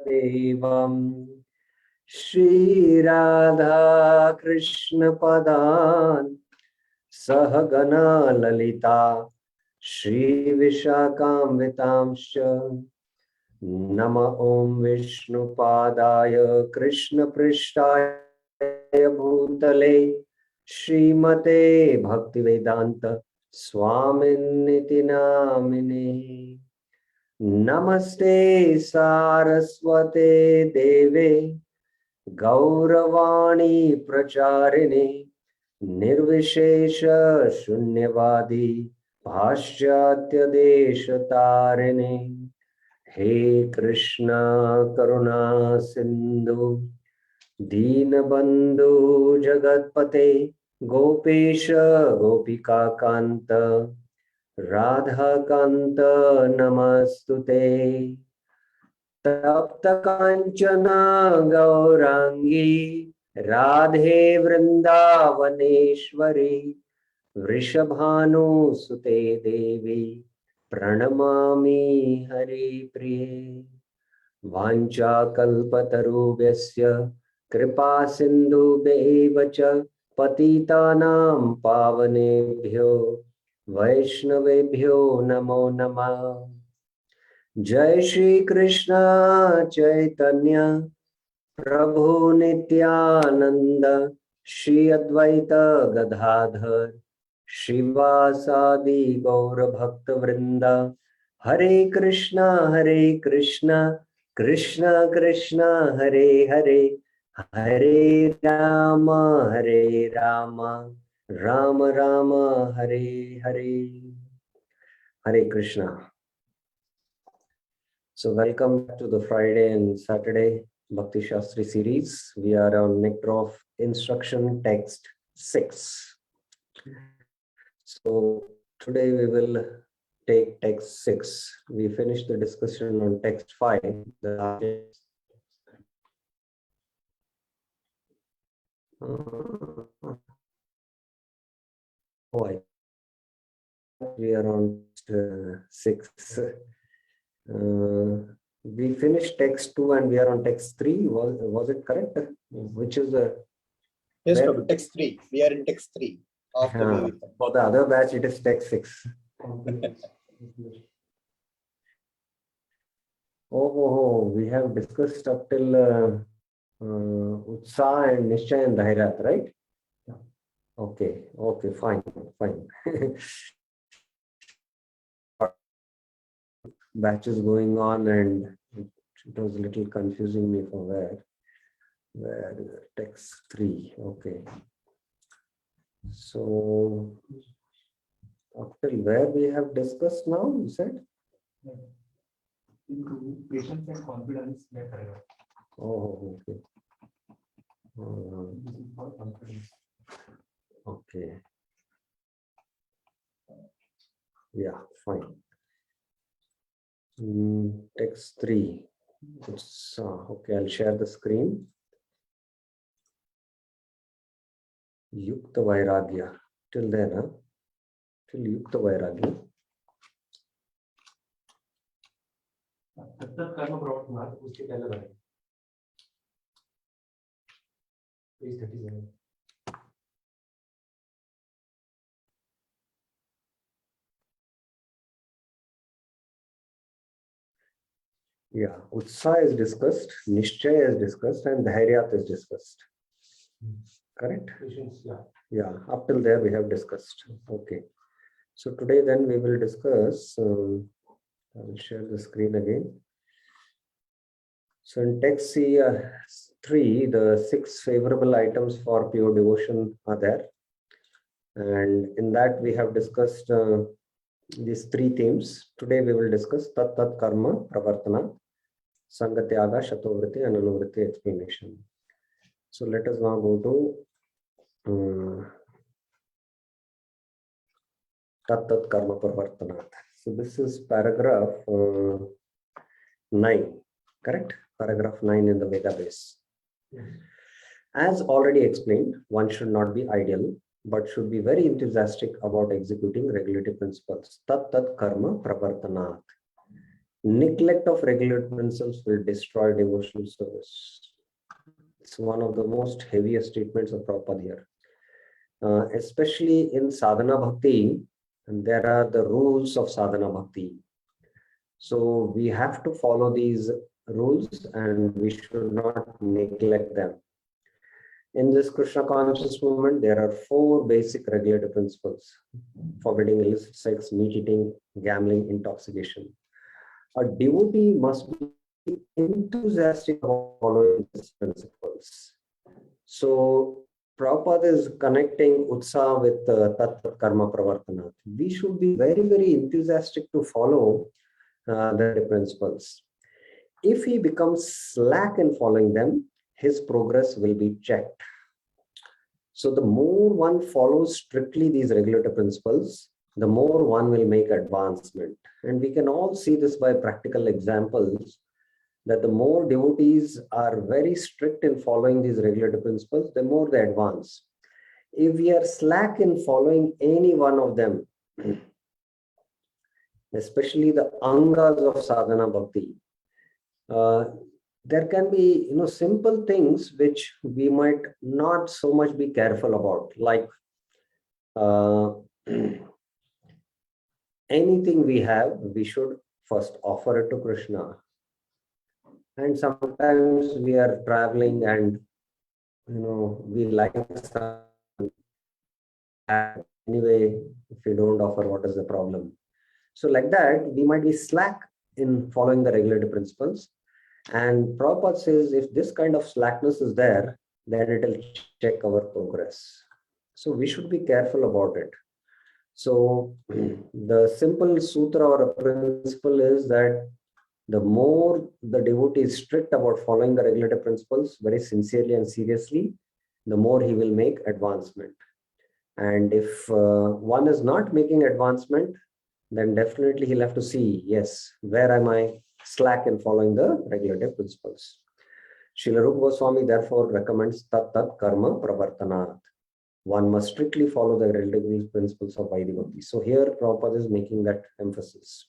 Devam Shri Radha Krishna Padan Sahagana Lalita Shri Vishakam Nama Om Vishnu Padaya Krishna Prishtaya Bhutale Srimate Bhaktivedanta Swaminiti Namine Namaste Saraswate Deve Gauravani Pracharine Nirvishesha Shunyavadi Bhashyatya Deshatarine He Krishna Karuna Sindhu Deenabandhu Jagatpate Gopesha Gopika Kanta Radha Kanta Namastute Tapta Kanchana Gaurangi Radhe Vrindavaneshwari Vrishabhanu Sute Devi Pranamami Hari Priye Vancha Kalpatarubhyasya Kripa Sindhu Bevacha Patitanam Pavanebhyo Vaishnavebhyo Namo Namah Jai Shri Krishna Chaitanya Prabhu Nityananda Shri Advaita Gadadhar Shivasadi Gaura Bhakta Vrinda Hare Krishna Krishna Krishna Hare Hare Hare Rama Rama Rama Hare Hare Hare Krishna. So welcome back to the Friday and Saturday Bhakti Shastri series. We are on Nectar of Instruction text 6. So today we will take text 6. We finished the discussion on text 5. We are on 6. We finished text 2 and we are on text 3. Was it correct? Which is the... Yes, Prabhu, text 3. We are in text 3. For the other batch, it is text 6. We have discussed up till Utsaha and Nishchay and Dhairyat, right? Yeah. Okay, fine. Batches going on and it was a little confusing me for where text 3. Okay. So up till where we have discussed now, you said? Patience and confidence. Oh, okay. Okay. Yeah, fine. Text 3. It's okay. I'll share the screen. Yukta Vairagya. Till then, till Yukta Vairagya. कर्म प्रवर्तनात् उसके पहले बढ़े page 37. Yeah, Utsaha is discussed, Nishchay is discussed, and Dhairyat is discussed. Correct? Yeah, up till there we have discussed. Okay. So today then we will discuss, I will share the screen again. So in text 3, the 6 favorable items for pure devotion are there. And in that we have discussed these 3 themes. Today we will discuss Tat Tat Karma Pravartana, Sangatyaga, Shatovritti, and Anuvritti explanation. So let us now go to Tat Tat Karma Pravartana. So this is paragraph 9, correct? Paragraph 9 in the database. As already explained, one should not be ideal, but should be very enthusiastic about executing regulative principles. Tat Tat Karma Pravartanat. Neglect of regulated principles will destroy devotional service. It's one of the most heaviest statements of Prabhupada here. Especially in sadhana bhakti, and there are the rules of sadhana bhakti. So we have to follow these rules and we should not neglect them. In this Krishna conscious movement, there are 4 basic regulative principles: forbidding illicit sex, meat eating, gambling, intoxication. A devotee must be enthusiastic about following these principles. So Prabhupada is connecting Utsaha with Tat Tat Karma Pravartana. We should be very, very enthusiastic to follow the principles. If he becomes slack in following them, his progress will be checked. So the more one follows strictly these regulative principles, the more one will make advancement. And we can all see this by practical examples, that the more devotees are very strict in following these regulative principles, the more they advance. If we are slack in following any one of them, especially the angas of sadhana bhakti, there can be simple things which we might not so much be careful about, like anything we have, we should first offer it to Krishna. And sometimes we are traveling and we like some, anyway, if we don't offer, what is the problem? So like that, we might be slack in following the regulative principles. And Prabhupada says, if this kind of slackness is there, then it will check our progress. So we should be careful about it. So the simple sutra or principle is that the more the devotee is strict about following the regulative principles very sincerely and seriously, the more he will make advancement. And if one is not making advancement, then definitely he'll have to see, yes, where am I slack in following the regulative principles. Srila Rupa Goswami therefore recommends Tat Tat Karma Pravartanat. One must strictly follow the regulative principles of Vaidhi Bhakti. So here Prabhupada is making that emphasis.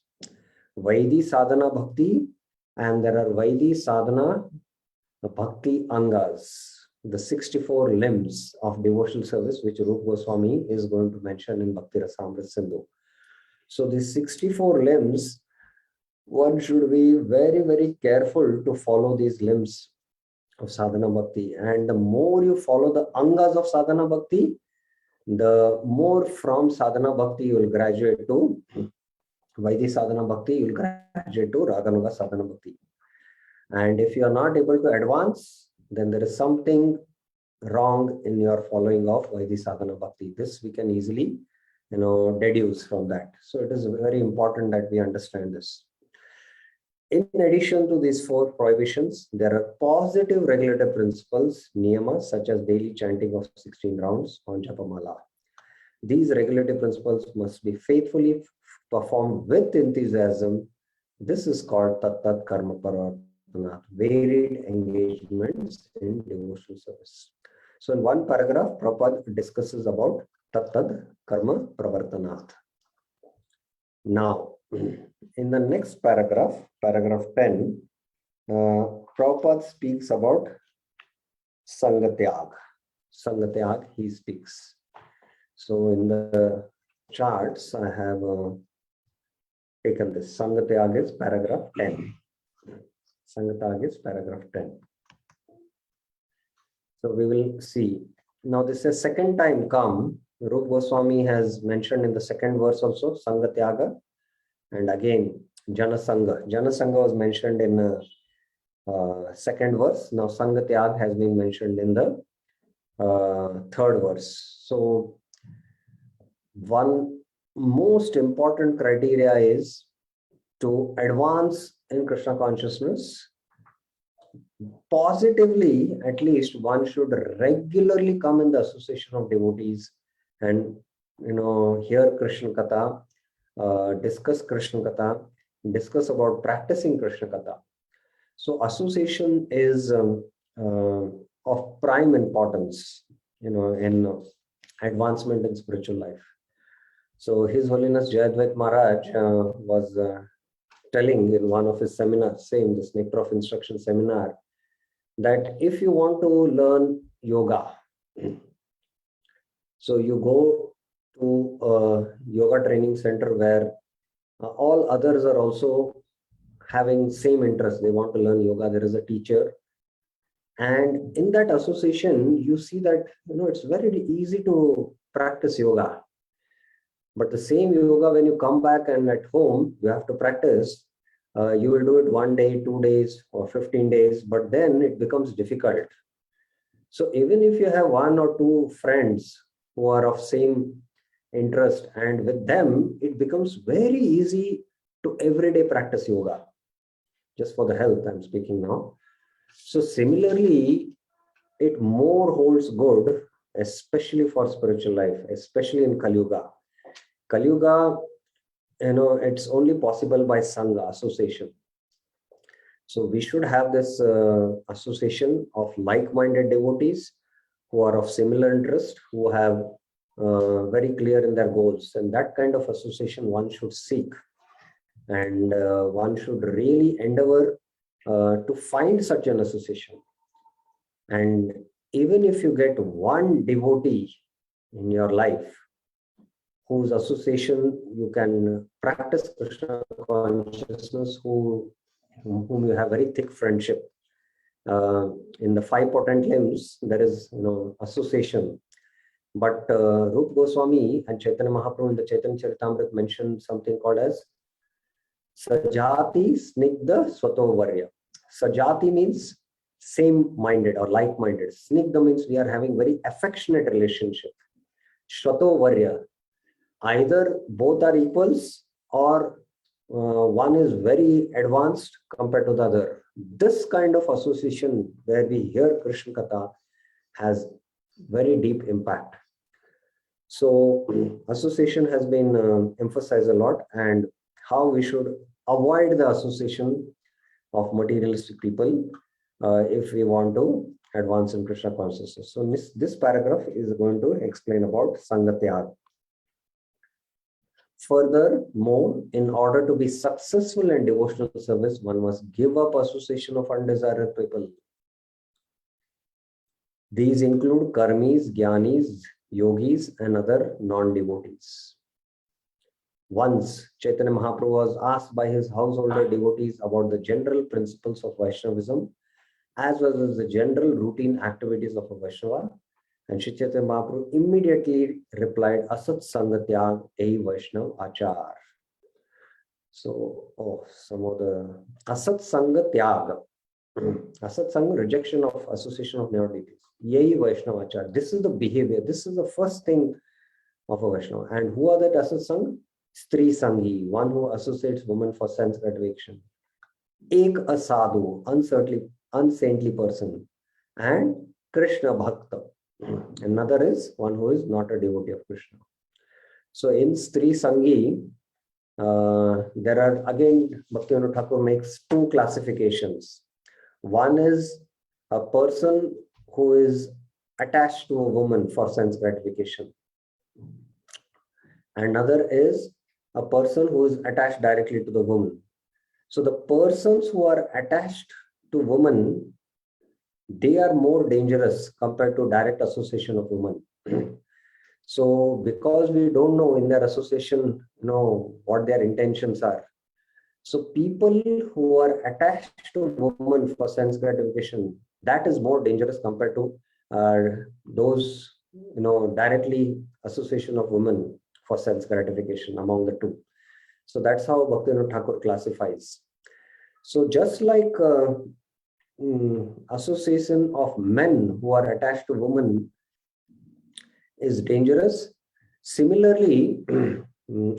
Vaidhi Sadhana Bhakti, and there are Vaidhi Sadhana Bhakti Angas, the 64 limbs of devotional service, which Rupa Goswami is going to mention in Bhakti Rasamrita Sindhu. So these 64 limbs, one should be very, very careful to follow these limbs of sadhana bhakti. And the more you follow the angas of sadhana bhakti, the more from sadhana bhakti you will graduate to Vaidhi sadhana bhakti, you will graduate to Raganuga sadhana bhakti. And if you are not able to advance, then there is something wrong in your following of Vaidhi sadhana bhakti. This we can easily deduce from that. So it is very important that we understand this. In addition to these 4 prohibitions, there are positive regulative principles, niyamas, such as daily chanting of 16 rounds on Japamala. These regulative principles must be faithfully performed with enthusiasm. This is called Tat Tat Karma Pravartanat, varied engagements in devotional service. So in one paragraph, Prabhupada discusses about Tat Tat Karma Pravartanat. Now, in the next paragraph, paragraph 10, Prabhupada speaks about Sangatyag. Sangatyag, he speaks. So in the charts, I have taken this. Sangatyag is paragraph 10. Sangatyag is paragraph 10. So we will see. Now this is second time come. Rupa Goswami has mentioned in the second verse also, Sangatyaga. And again, Janasanga. Janasanga was mentioned in second verse. Now Sangatyag has been mentioned in the third verse. So one most important criteria is to advance in Krishna consciousness. Positively, at least one should regularly come in the association of devotees and hear Krishna Katha, discuss Krishna Katha, discuss about practicing Krishna Katha. So association is of prime importance, in advancement in spiritual life. So His Holiness Jayadvaita Maharaj was telling in one of his seminars, same this Nectar of Instruction seminar, that if you want to learn yoga, so you go to a yoga training center where all others are also having same interest. They want to learn yoga. There is a teacher. And in that association, you see that, it's very easy to practice yoga. But the same yoga, when you come back and at home, you have to practice, you will do it 1 day, 2 days, or 15 days, but then it becomes difficult. So even if you have 1 or 2 friends who are of same interest, and with them, it becomes very easy to everyday practice yoga. Just for the health, I'm speaking now. So similarly, it more holds good, especially for spiritual life, especially in Kali Yuga. Kali Yuga, it's only possible by Sangha, association. So we should have this association of like-minded devotees who are of similar interest, who have very clear in their goals. And that kind of association one should seek. And one should really endeavor to find such an association. And even if you get one devotee in your life, whose association you can practice Krishna consciousness, whom you have very thick friendship. In the 5 potent limbs, there is association. But Rupa Goswami and Chaitanya Mahaprabhu in the Chaitanya Charitamrita mentioned something called as Sajati Snigdha Swatovarya. Sajati means same-minded or like-minded. Snigdha means we are having very affectionate relationship. Swatovarya, either both are equals or one is very advanced compared to the other. This kind of association where we hear Krishna Katha has very deep impact. So association has been emphasized a lot, and how we should avoid the association of materialistic people if we want to advance in Krishna consciousness. So this paragraph is going to explain about Sangatyag. Furthermore, in order to be successful in devotional service, one must give up association of undesired people. These include karmis, jnanis, yogis, and other non-devotees. Once, Chaitanya Mahaprabhu was asked by his householder devotees about the general principles of Vaishnavism, as well as the general routine activities of a Vaishnava. And Shri Chaitanya Mahaprabhu immediately replied, Asat Sangatyag Ei Vaishnav Achar. So, some of the Asat Sangatyag, Asat Sangha, rejection of association of non-deities. Yei Vaishnav Achar. This is the behavior. This is the first thing of a Vaishnava. And who are that Asat Sangha? Stri Sangi, one who associates women for sense gratification. Ek Asadu, unsaintly person. And Krishna Bhakta. Another is one who is not a devotee of Krishna. So in Stri Sangi, there are again, Bhaktivinoda Thakur makes 2 classifications. One is a person who is attached to a woman for sense gratification. Another is a person who is attached directly to the woman. So the persons who are attached to women, they are more dangerous compared to direct association of women. So because we don't know in their association, what their intentions are. So people who are attached to women for sense gratification, that is more dangerous compared to those, directly association of women for sense gratification among the 2. So that's how Bhaktivinoda Thakur classifies. So just like association of men who are attached to women is dangerous, similarly,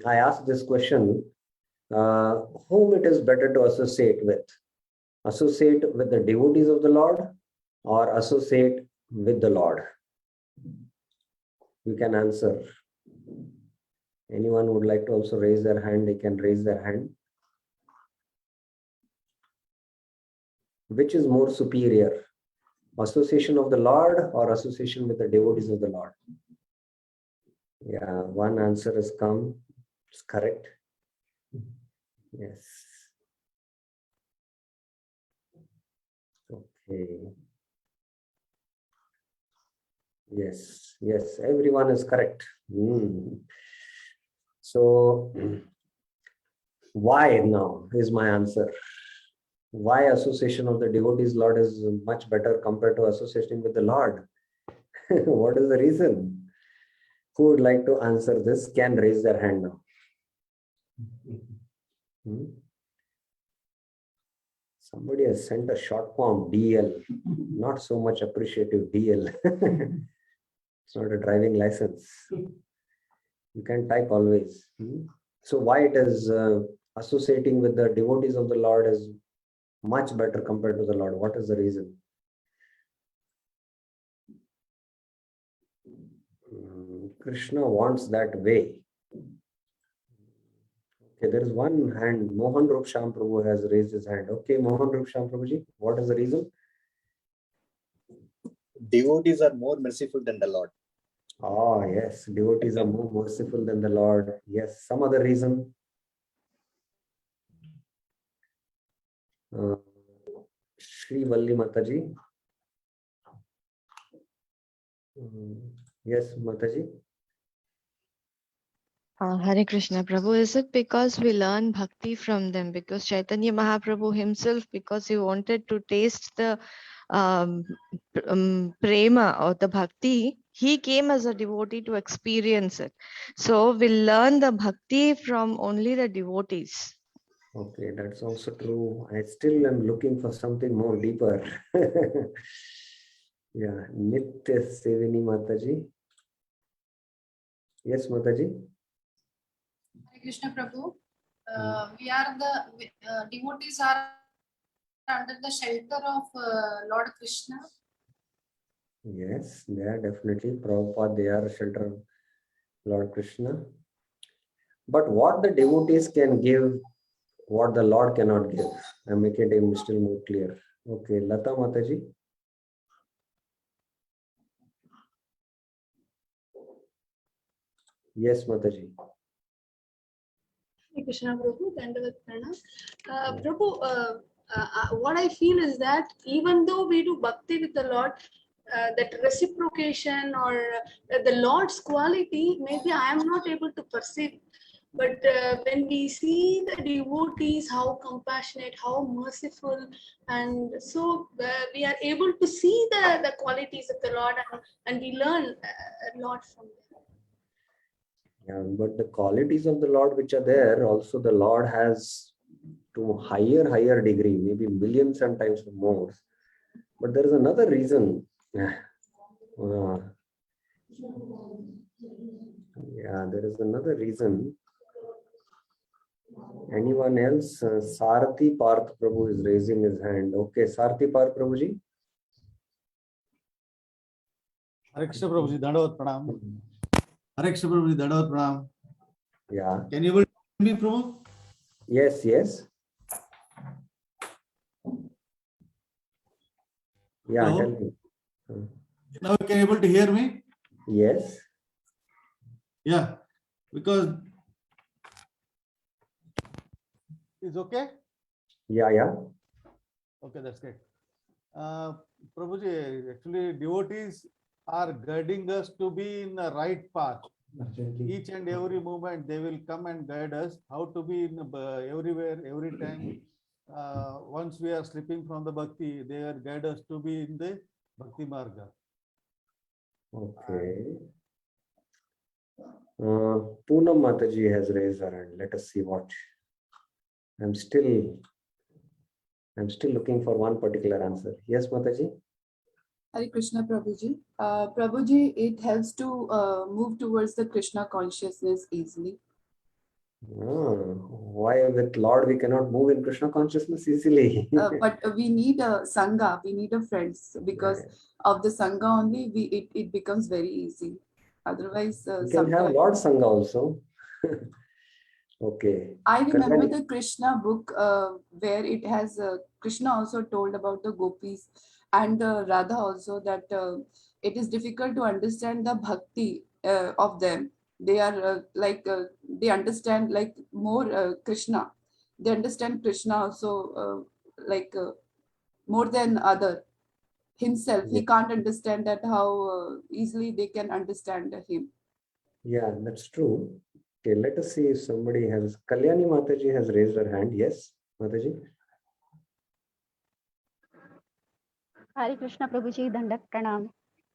I asked this question, whom it is better to associate with? Associate with the devotees of the Lord or associate with the Lord? You can answer. Anyone would like to also raise their hand, they can raise their hand. Which is more superior? Association of the Lord or association with the devotees of the Lord? Yeah, one answer has come. It's correct. Yes. Okay. Yes, yes, everyone is correct. So, why now is my answer. Why association of the devotees Lord is much better compared to association with the Lord? What is the reason? Who would like to answer this can raise their hand now. Somebody has sent a short form, DL. Not so much appreciative, DL. It's not a driving license. You can type always. So why it is associating with the devotees of the Lord is much better compared to the Lord? What is the reason? Krishna wants that way. Okay, there is one hand. Mohan Rup Sham Prabhu has raised his hand. Okay, Mohan Rup Sham Prabhuji, what is the reason? Devotees are more merciful than the Lord. Ah, yes, devotees are more merciful than the Lord. Yes, some other reason. Shri Valli Mataji. Yes, Mataji. Hare Krishna Prabhu, is it because we learn bhakti from them? Because Chaitanya Mahaprabhu himself, because he wanted to taste the prema or the bhakti, he came as a devotee to experience it. So we learn the bhakti from only the devotees. Okay, that's also true. I still am looking for something more deeper. Yeah, Nitya Sevini Mataji. Yes, Mataji. Hare Krishna Prabhu, we are the devotees are under the shelter of Lord Krishna. Yes, they are definitely Prabhupada, they are shelter of Lord Krishna. But what the devotees can give, what the Lord cannot give. I'm making it still more clear. Okay, Lata Mataji. Yes, Mataji. Krishna Prabhu, Dandavat Pranam. Prabhu, what I feel is that even though we do bhakti with the Lord, that reciprocation or the Lord's quality, maybe I am not able to perceive. But when we see the devotees, how compassionate, how merciful, and so we are able to see the qualities of the Lord, and we learn a lot from them. Yeah, but the qualities of the Lord which are there, also the Lord has to higher degree, maybe millions and times more. But there is another reason. Yeah, there is another reason. Anyone else? Sarthi Parth Prabhu is raising his hand. Okay, Sarthi Parth Prabhuji. Hare Krishna Prabhuji, Dandavat Pranam. Hare Krishna Prabhuji, Dandavat Pranam. Yeah. Can you able to hear me, Prabhu? Yes, yes. Yeah, Hello? tell me. Now can you able to hear me? Yes. Yeah, because is okay? Yeah. Okay, that's great. Prabhuji, actually devotees are guiding us to be in the right path. Each and every moment they will come and guide us how to be in everywhere, every time. Once we are slipping from the bhakti, they will guide us to be in the bhakti marga. Okay. Poonam Mataji has raised her hand. Let us see what. I'm still looking for one particular answer. Yes, Mataji. Hare Krishna Prabhuji. Prabhuji, it helps to move towards the Krishna consciousness easily. Why with Lord we cannot move in Krishna consciousness easily? But we need a Sangha, we need a friends, because of the Sangha only it becomes very easy. Otherwise, you can have Lord Sangha also. Okay. I remember the Krishna book where it has Krishna also told about the gopis and Radha also that it is difficult to understand the bhakti of them. They are they understand like more Krishna. They understand Krishna also more than other. himself. He can't understand that how easily they can understand him. Yeah, that's true. Okay, let us see if somebody has. Kalyani Mataji has raised her hand. Yes, Mataji. Hare Krishna Prabhuji, Dandak Pranam.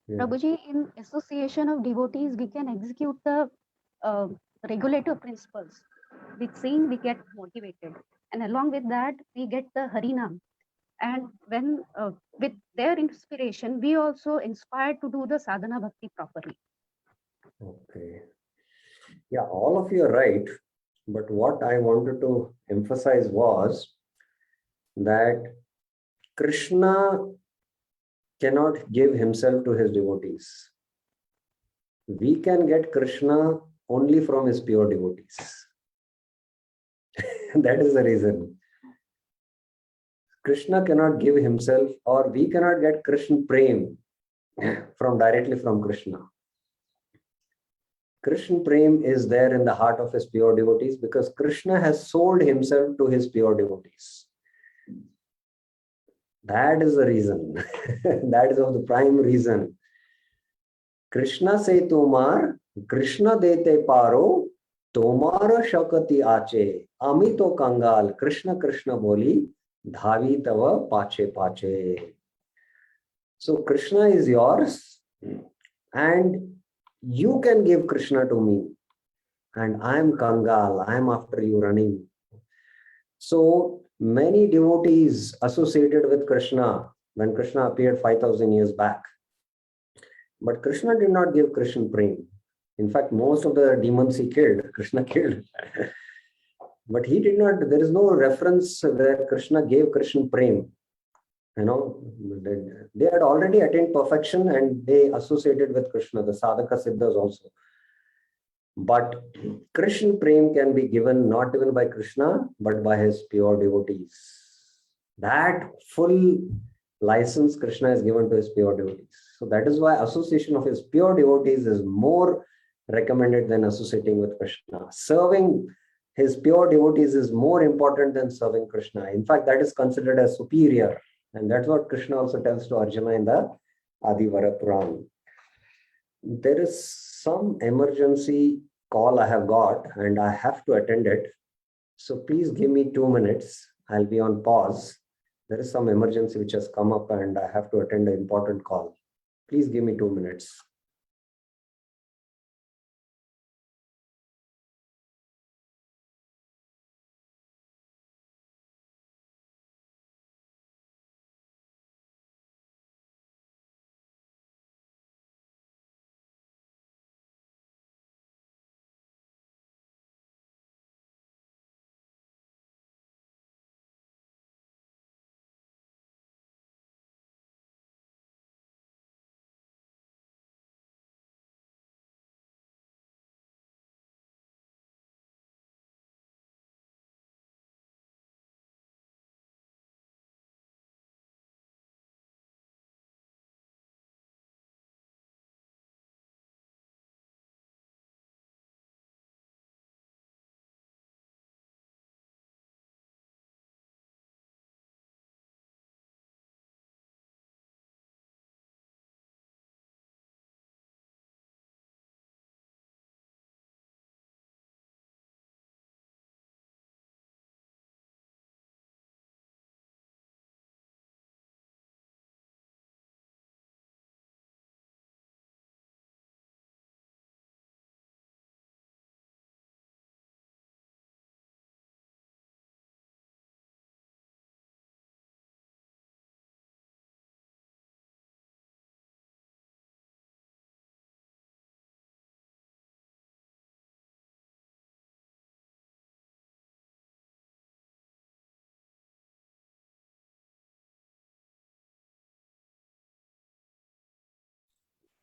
Yeah. Prabhuji, in association of devotees, we can execute the regulative principles. With seeing, we get motivated. And along with that, we get the Harinam. And when with their inspiration, we also inspired to do the sadhana bhakti properly. Okay. Yeah, all of you are right. But what I wanted to emphasize was that Krishna cannot give himself to his devotees. We can get Krishna only from his pure devotees. That is the reason. Krishna cannot give himself, or we cannot get Krishna Prem directly from Krishna. Krishna Prem is there in the heart of his pure devotees because Krishna has sold himself to his pure devotees. That is the reason. That is of the prime reason. Krishna say tomar, Krishna dete paro, tomara shakati ache, amito kangal, Krishna Krishna boli, dhavi tava pache pache. So Krishna is yours and you can give Krishna to me. And I am Kangal, I am after you running. So many devotees associated with Krishna when Krishna appeared 5,000 years back. But Krishna did not give Krishna Prem. In fact, most of the demons he killed, Krishna killed. But he did not, there is no reference where Krishna gave Krishna Prem. You know, they had already attained perfection and they associated with Krishna, the sadhaka siddhas also. But Krishna Prem can be given not even by Krishna, but by his pure devotees. That full license Krishna is given to his pure devotees. So that is why association of his pure devotees is more recommended than associating with Krishna. Serving his pure devotees is more important than serving Krishna. In fact, that is considered as superior. And that's what Krishna also tells to Arjuna in the Adivara Purana. There is some emergency call I have got and I have to attend it. So please give me 2 minutes. I'll be on pause. There is some emergency which has come up and I have to attend an important call. Please give me 2 minutes.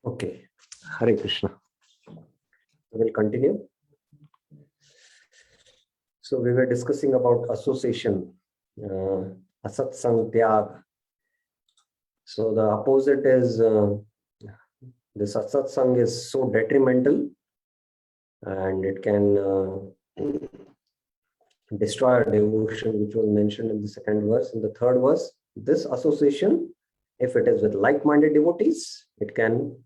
Okay. Hare Krishna. We will continue. So we were discussing about association, asat sang tyag. So the opposite is this asat sang is so detrimental and it can destroy our devotion, which was mentioned in the second verse. In the third verse, this association If it is with like-minded devotees, it can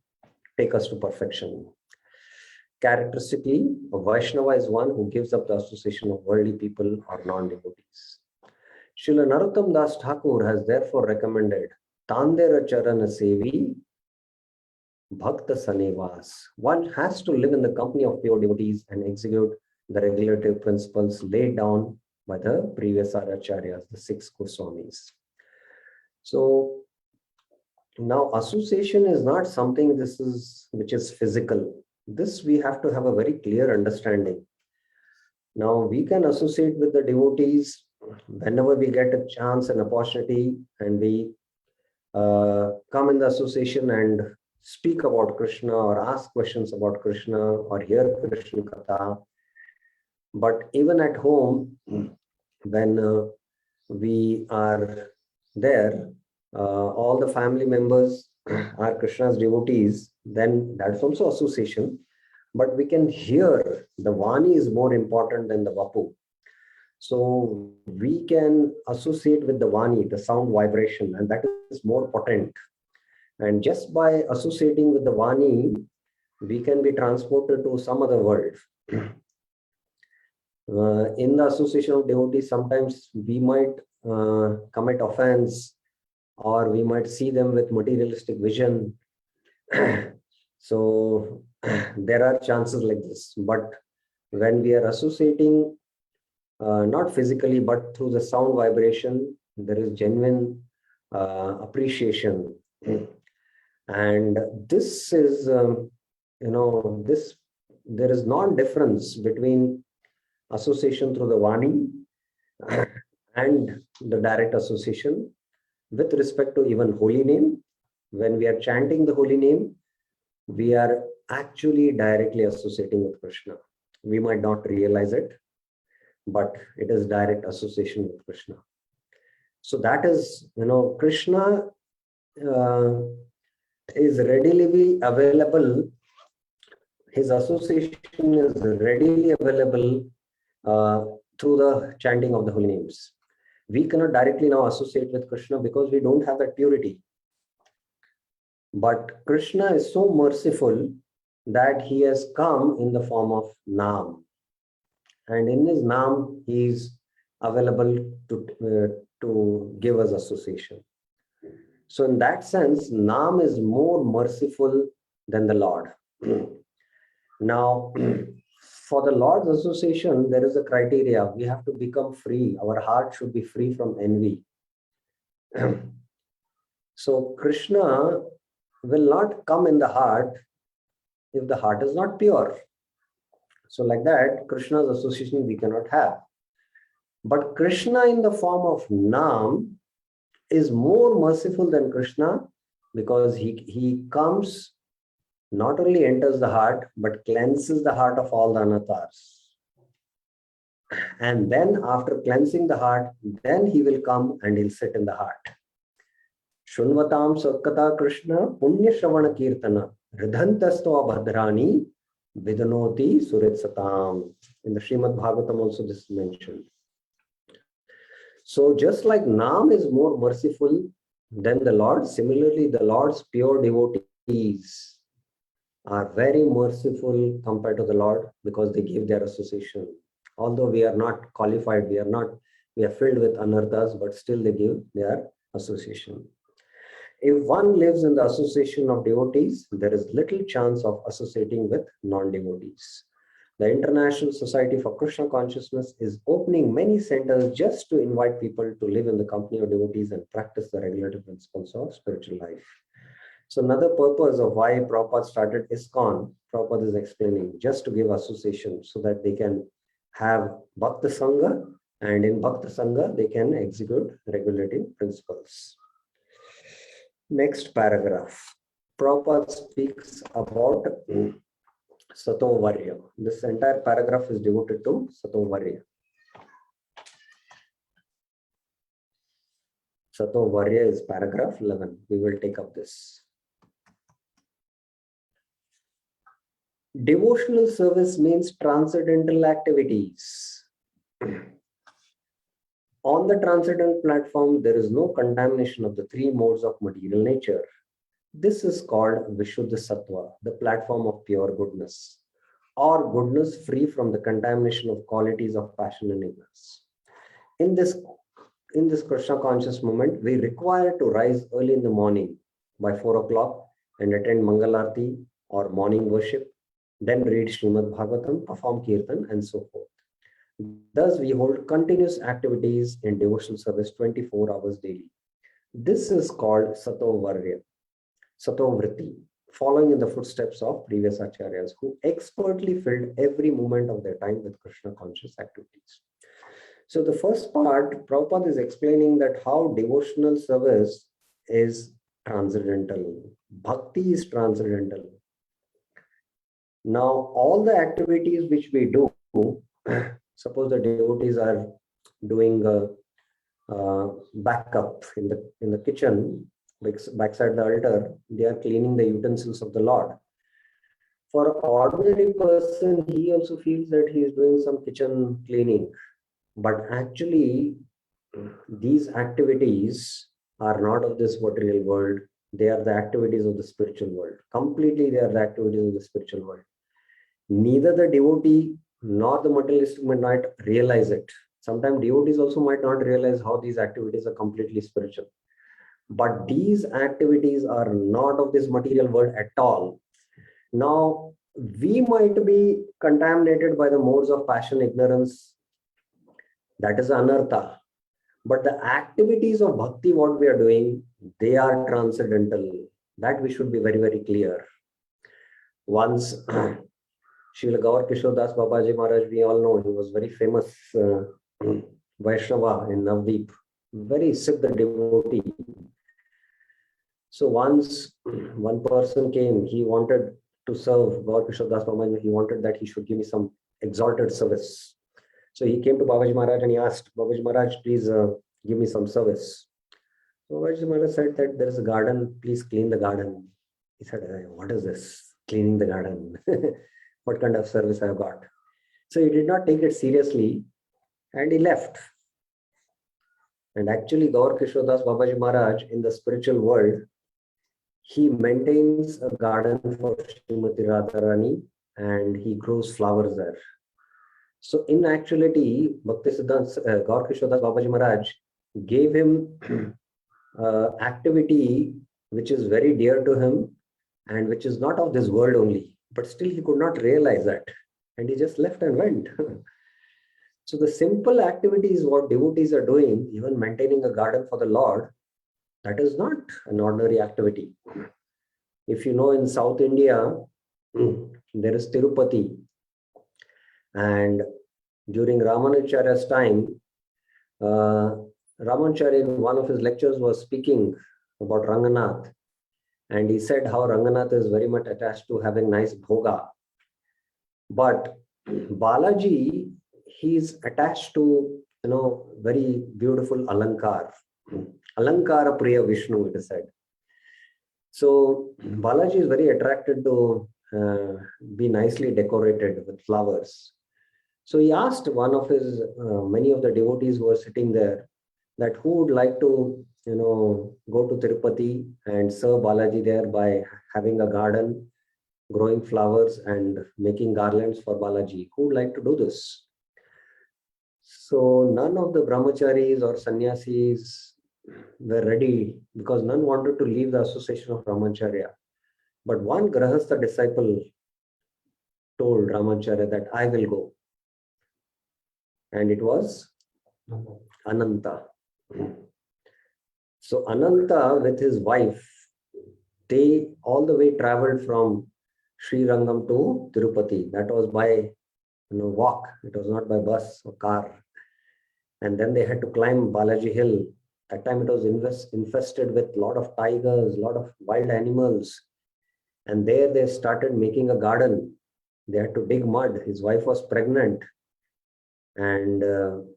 take us to perfection. Characteristically, a Vaishnava is one who gives up the association of worldly people or non-devotees. Srila Narottam Das Thakur has therefore recommended Tandera Charana Sevi Bhakta Sanevas. One has to live in the company of pure devotees and execute the regulative principles laid down by the previous Acharyas, the 6 Goswamis. So now association is not something which is physical. This we have to have a very clear understanding. Now we can associate with the devotees whenever we get a chance and opportunity, and we come in the association and speak about Krishna or ask questions about Krishna or hear Krishna Katha. But even at home, when we are there, all the family members are Krishna's devotees, then that's also association. But we can hear the Vani is more important than the Vapu. So we can associate with the Vani, the sound vibration, and that is more potent. And just by associating with the Vani, we can be transported to some other world. In the association of devotees, sometimes we might commit offense, or we might see them with materialistic vision. So there are chances like this. But when we are associating, not physically, but through the sound vibration, there is genuine appreciation. And this is, there is non-difference between association through the Vani and the direct association with respect to even holy name. When we are chanting the holy name, we are actually directly associating with Krishna. We might not realize it, but it is direct association with Krishna. So that is, Krishna is readily available. His association is readily available through the chanting of the holy names. We cannot directly now associate with Krishna because we don't have that purity. But Krishna is so merciful that he has come in the form of Nam. And in his Nam, he is available to give us association. So in that sense, Nam is more merciful than the Lord. Now, for the Lord's association, there is a criteria. We have to become free. Our heart should be free from envy. So Krishna will not come in the heart if the heart is not pure. So like that, Krishna's association we cannot have. But Krishna in the form of Nam is more merciful than Krishna, because he comes, not only enters the heart, but cleanses the heart of all the anathars. And then after cleansing the heart, then he will come and he'll sit in the heart. Shunvatam Sakkata Krishna Punya Shravana Kirtana Ridhantasto Abhadrani Vidanoti Suritsatam. In the Srimad Bhagavatam also this is mentioned. So just like Nam is more merciful than the Lord, similarly the Lord's pure devotees are very merciful compared to the Lord, because they give their association. Although we are not qualified, we are filled with anarthas, but still they give their association. If one lives in the association of devotees, there is little chance of associating with non-devotees. The International Society for Krishna Consciousness is opening many centers just to invite people to live in the company of devotees and practice the regulative principles of spiritual life. So another purpose of why Prabhupada started ISKCON, Prabhupada is explaining, just to give association so that they can have Bhakta Sangha, and in Bhakta Sangha they can execute regulative principles. Next paragraph. Prabhupada speaks about Satovarya. This entire paragraph is devoted to Satovarya. Satovarya is paragraph 11. We will take up this. Devotional service means transcendental activities. On the transcendental platform, there is no contamination of the three modes of material nature. This is called Vishuddha Sattva, the platform of pure goodness, or goodness free from the contamination of qualities of passion and ignorance. In this Krishna conscious moment, we require to rise early in the morning by 4 o'clock and attend Mangalarti or morning worship, then read Srimad Bhagavatam, perform Kirtan, and so forth. Thus, we hold continuous activities in devotional service 24 hours daily. This is called Satovarya, Satovritti, following in the footsteps of previous acharyas who expertly filled every moment of their time with Krishna conscious activities. So the first part, Prabhupada is explaining that how devotional service is transcendental. Bhakti is transcendental. Now, all the activities which we do, suppose the devotees are doing backup in the kitchen, backside the altar, they are cleaning the utensils of the Lord. For an ordinary person, he also feels that he is doing some kitchen cleaning. But actually, these activities are not of this material world. They are the activities of the spiritual world. Completely, they are the activities of the spiritual world. Neither the devotee nor the materialistic might not realize it. Sometimes devotees also might not realize how these activities are completely spiritual. But these activities are not of this material world at all. Now, we might be contaminated by the modes of passion, ignorance. That is anartha. But the activities of bhakti, what we are doing, they are transcendental. That we should be very, very clear. Once, Srila Gaur Kishore Das Babaji Maharaj, we all know, he was very famous Vaishnava in Navdeep, very Siddha devotee. So once one person came, he wanted to serve Gaur Kishore Das Babaji, he wanted that he should give me some exalted service. So he came to Babaji Maharaj and he asked, Babaji Maharaj, please give me some service. So Babaji Maharaj said that there is a garden, please clean the garden. He said, what is this? Cleaning the garden. What kind of service I have got? So he did not take it seriously and he left. And actually, Gaur Kishore Das Babaji Maharaj in the spiritual world, he maintains a garden for Srimati Radharani and he grows flowers there. So in actuality, Bhaktisiddhanta Gaur Kishore Das Babaji Maharaj gave him activity which is very dear to him and which is not of this world only. But still he could not realize that. And he just left and went. So the simple activities what devotees are doing, even maintaining a garden for the Lord, that is not an ordinary activity. If you know, in South India, there is Tirupati. And during Ramanujacharya's time, Ramanujacharya in one of his lectures was speaking about Ranganath. And he said how Ranganath is very much attached to having nice bhoga. But Balaji, he is attached to, very beautiful alankar. Alankara Priya Vishnu, it is said. So Balaji is very attracted to be nicely decorated with flowers. So he asked one of his, many of the devotees who were sitting there, that who would like to, go to Tirupati and serve Balaji there by having a garden, growing flowers and making garlands for Balaji. Who would like to do this? So none of the brahmacharis or sannyasis were ready because none wanted to leave the association of Ramacharya. But one Grahastha disciple told Ramacharya that I will go. And it was Ananta. So Ananta with his wife, they all the way traveled from Srirangam to Tirupati. That was by walk. It was not by bus or car. And then they had to climb Balaji Hill. That time it was infested with a lot of tigers, a lot of wild animals. And there they started making a garden. They had to dig mud. His wife was pregnant. And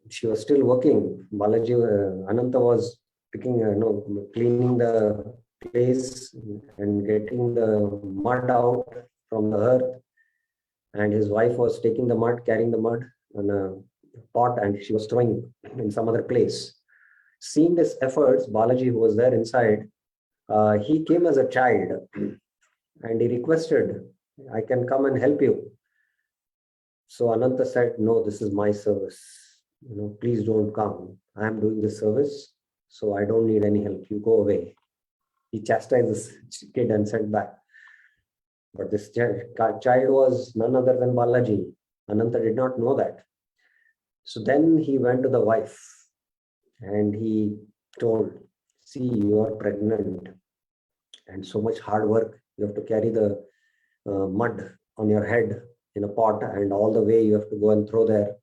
she was still working. Balaji, Ananta was cleaning the place and getting the mud out from the earth. And his wife was taking the mud, carrying the mud pot and she was throwing in some other place. Seeing his efforts, Balaji, who was there inside, he came as a child and he requested, I can come and help you. So Ananta said, no, this is my service. Please don't come. I am doing this service, so I don't need any help. You go away. He chastised this kid and sent back. But this child was none other than Balaji. Ananta did not know that. So then he went to the wife and he told, see, you are pregnant and so much hard work. You have to carry the mud on your head in a pot and all the way you have to go and throw there.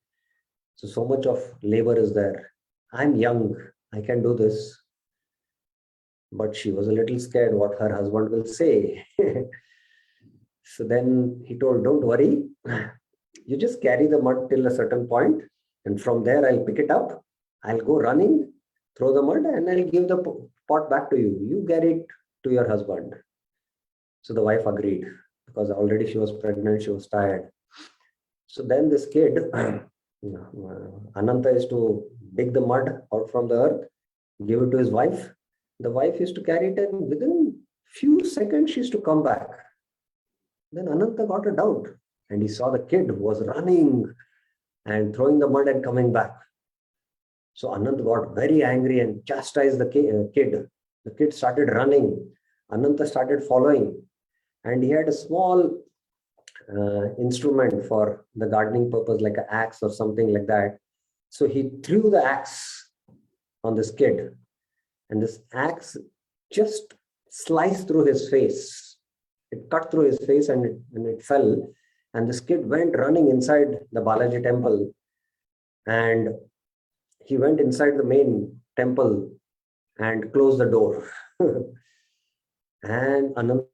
So much of labor is there. I'm young, I can do this. But she was a little scared what her husband will say. So then he told, don't worry. You just carry the mud till a certain point, and from there I'll pick it up. I'll go running, throw the mud, and I'll give the pot back to you. You carry it to your husband. So the wife agreed because already she was pregnant, she was tired. So then this kid, Ananta is to dig the mud out from the earth, give it to his wife. The wife used to carry it, and within few seconds she used to come back. Then Ananta got a doubt and he saw the kid who was running and throwing the mud and coming back. So Ananta got very angry and chastised the kid. The kid started running. Ananta started following, and he had a small instrument for the gardening purpose, like an axe or something like that. So he threw the axe on this kid, and this axe just sliced through his face. It cut through his face and it fell. And this kid went running inside the Balaji temple, and he went inside the main temple and closed the door. And Ananta,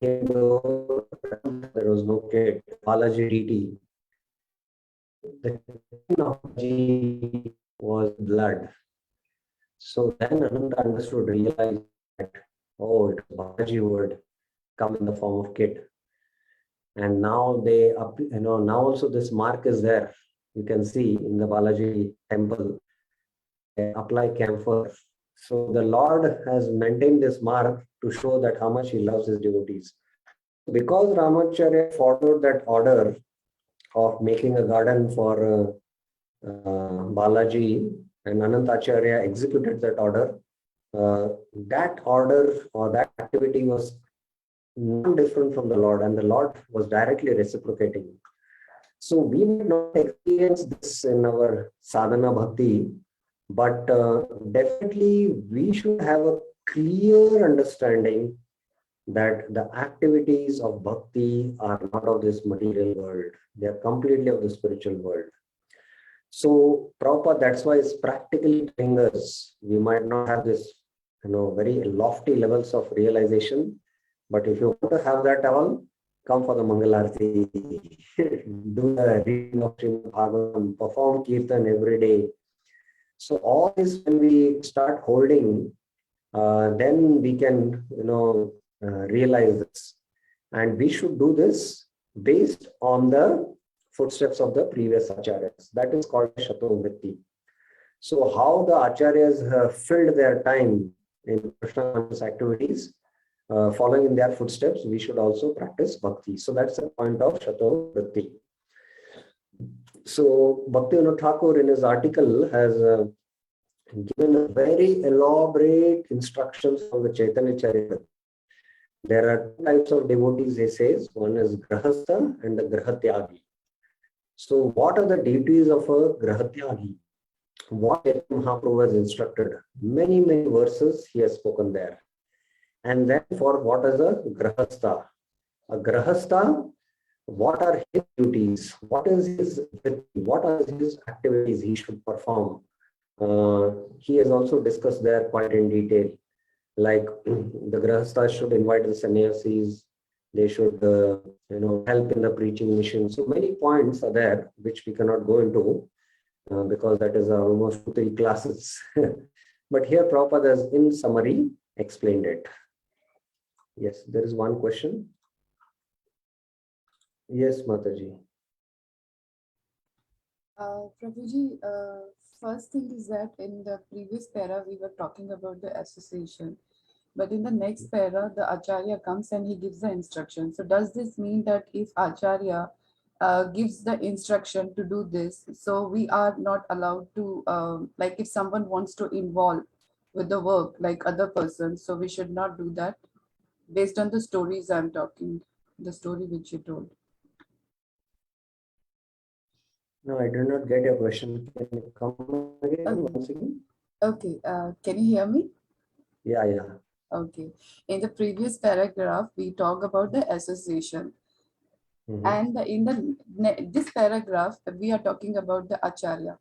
there was no kid. Balaji deity. The Balaji was blood. So then Ananta understood, realized that, oh, it was Balaji who would come in the form of kid. And now now also this mark is there. You can see in the Balaji temple, they apply camphor. So the Lord has maintained this mark to show that how much he loves his devotees. Because Ramacharya followed that order of making a garden for Balaji, and Anantacharya executed that order. That order or that activity was not different from the Lord, and the Lord was directly reciprocating. So we may not experience this in our sadhana bhakti, but definitely we should have a clear understanding that the activities of bhakti are not of this material world. They are completely of the spiritual world. So Prabhupada, that's why it's practically telling us, we might not have this, very lofty levels of realization, but if you want to have that all, come for the Mangalarti, do the reading of Srimad Bhagavatam, perform Kirtan every day. So all this, when we start holding, then we can, realize this. And we should do this based on the footsteps of the previous acharyas. That is called Shatovritti. So how the acharyas have filled their time in Krishna conscious activities, following in their footsteps, we should also practice bhakti. So that's the point of Shatovritti. So Bhaktivinoda Thakur in his article has given a very elaborate instructions from the Chaitanya Charita. There are two types of devotees, he says. One is Grahastha and the Grahatyagi. So what are the duties of a Grahatyagi? What Mahaprabhu has instructed? Many, many verses he has spoken there. And then for what is a Grahastha? A Grahastha, what are his duties? What are his activities he should perform? He has also discussed there quite in detail. Like the Grahasthas should invite the sannyasis, they should help in the preaching mission. So many points are there which we cannot go into because that is almost 3 classes. But here Prabhupada has in summary explained it. Yes, there is one question. Yes, Mataji. Prabhuji, first thing is that in the previous para, we were talking about the association. But in the next para, the Acharya comes and he gives the instruction. So does this mean that if Acharya gives the instruction to do this, so we are not allowed to, like if someone wants to involve with the work like other persons, so we should not do that based on the stories I'm talking, the story which you told. No, I did not get your question. Can you come again Okay. once again? Okay, can you hear me? Yeah, yeah. Okay. In the previous paragraph, we talk about the association. Mhm. And in this paragraph, we are talking about the Acharya.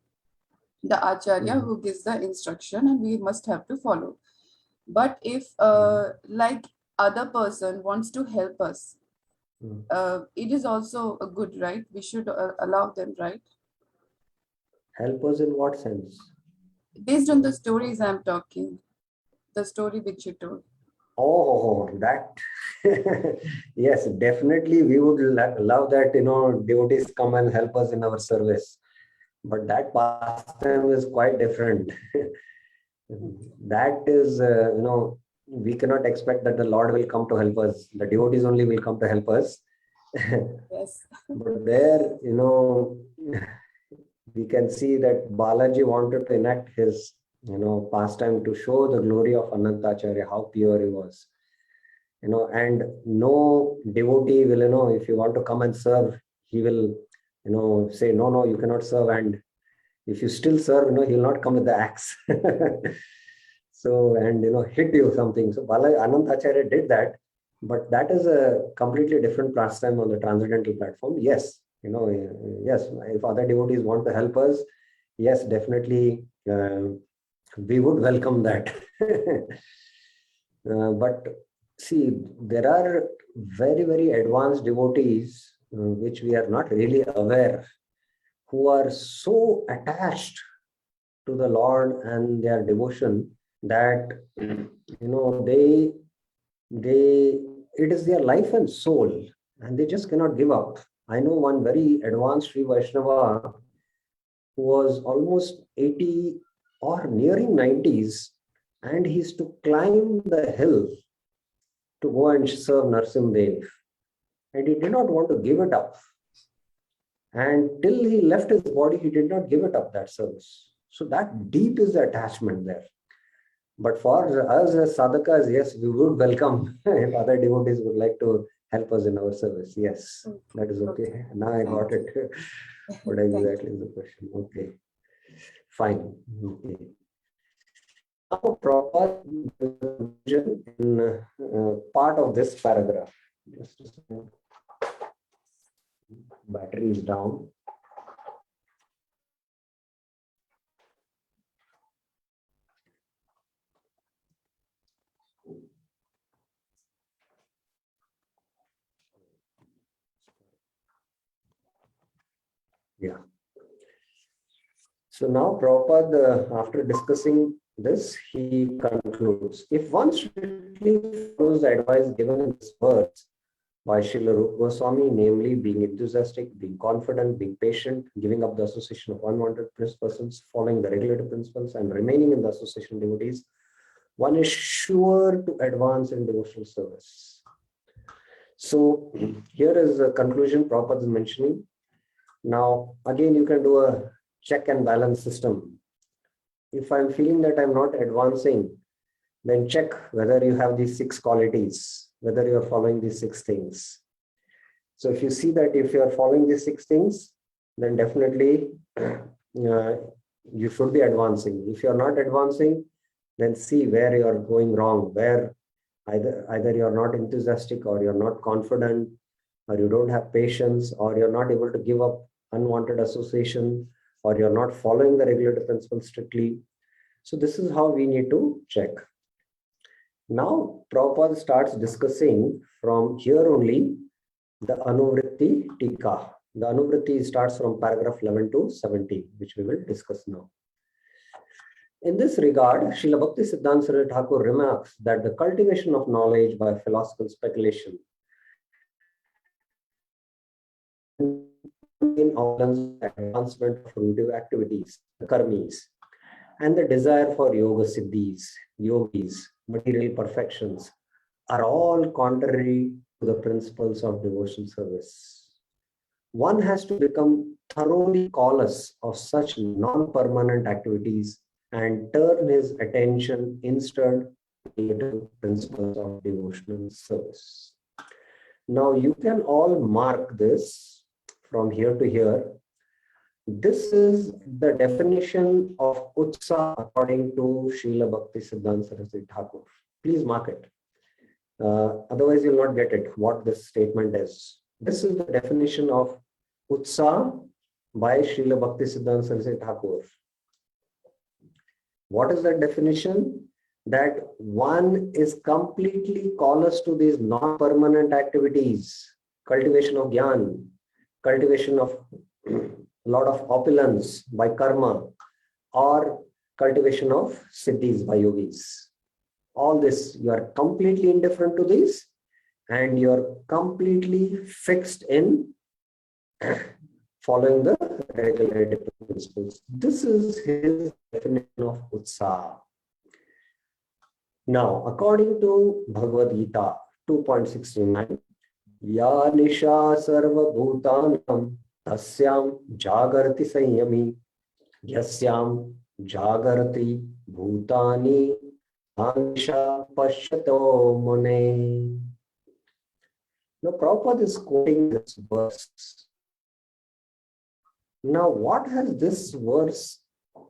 The Acharya Mhm. who gives the instruction and we must have to follow. But if like other person wants to help us, Mhm. it is also a good, right? We should allow them, right? Help us in what sense? Based on the stories I'm talking, the story which you told. Oh, that. Yes, definitely we would love that, devotees come and help us in our service. But that pastime is quite different. That is, we cannot expect that the Lord will come to help us. The devotees only will come to help us. Yes. But there, we can see that Balaji wanted to enact his, pastime to show the glory of Anantacharya, how pure he was. And no devotee will, if you want to come and serve, he will, say, no, you cannot serve. And if you still serve, he'll not come with the axe. So, and, hit you something. So Anantacharya did that, but that is a completely different pastime on the transcendental platform. Yes, yes, if other devotees want to help us, yes, definitely, we would welcome that. But see, there are very, very advanced devotees, which we are not really aware, who are so attached to the Lord and their devotion that, they it is their life and soul, and they just cannot give up. I know one very advanced Sri Vaishnava who was almost 80 or nearing 90s, and he used to climb the hill to go and serve Narsim Dev. And he did not want to give it up. And till he left his body, he did not give it up, that service. So that deep is the attachment there. But for us as sadhakas, yes, we would welcome if other devotees would like to help us in our service. Yes, that is okay. Now I got it. What exactly is the question? Okay, fine. Okay. Now, proper conclusion in part of this paragraph. Just a second. Battery is down. Yeah. So now Prabhupada, after discussing this, he concludes, if one strictly follows the advice given in this verse by Srila Rupa Goswami, namely being enthusiastic, being confident, being patient, giving up the association of unwanted persons, following the regulative principles, and remaining in the association of devotees, one is sure to advance in devotional service. So here is a conclusion Prabhupada is mentioning. Now, again, you can do a check and balance system. If I'm feeling that I'm not advancing, then check whether you have these 6 qualities, whether you're following these 6 things. So if you see that if you're following these 6 things, then definitely you should be advancing. If you're not advancing, then see where you're going wrong, where either you're not enthusiastic, or you're not confident, or you don't have patience, or you're not able to give up unwanted association, or you're not following the regulative principles strictly. So this is how we need to check. Now, Prabhupada starts discussing from here only the Anuvritti Tika. The Anuvritti starts from paragraph 11 to 17, which we will discuss now. In this regard, Srila Bhakti Siddhanta Saraswati Thakur remarks that the cultivation of knowledge by philosophical speculation in opulence, advancement of fruitive activities, the karmis, and the desire for yoga siddhis, yogis, material perfections are all contrary to the principles of devotional service. One has to become thoroughly callous of such non-permanent activities and turn his attention instead to the principles of devotional service. Now you can all mark this from here to here. This is the definition of utsa according to Srila Bhakti Siddhanta Saraswati Thakur. Please mark it. Otherwise you'll not get it, what this statement is. This is the definition of utsa by Srila Bhakti Siddhanta Saraswati Thakur. What is that definition? That one is completely callous to these non-permanent activities, cultivation of jnana, cultivation of lot of opulence by karma, or cultivation of siddhis by yogis. All this, you are completely indifferent to these, and you are completely fixed in following the regulative principles. This is his definition of utsaha. Now, according to Bhagavad Gita 2.69, Ya nisha sarva bhutanam tasyam jagarti sanyami yasyam jagarti bhutani anisha pashyato mune. Now, Prabhupada is quoting this verse. Now, what has this verse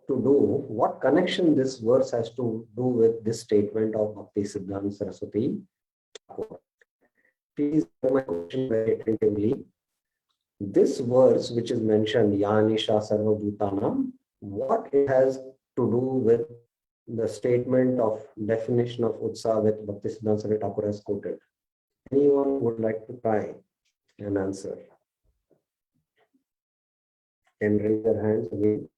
to do? What connection this verse has to do with this statement of Bhakti Siddhanta Saraswati? Please hear my question very attentively. This verse, which is mentioned, Yanisha Sarva Bhutanam, what it has to do with the statement of definition of Utsaha that Bhakti Siddhanta Saraswati Thakur has quoted? Anyone would like to try and answer? Can raise their hands again.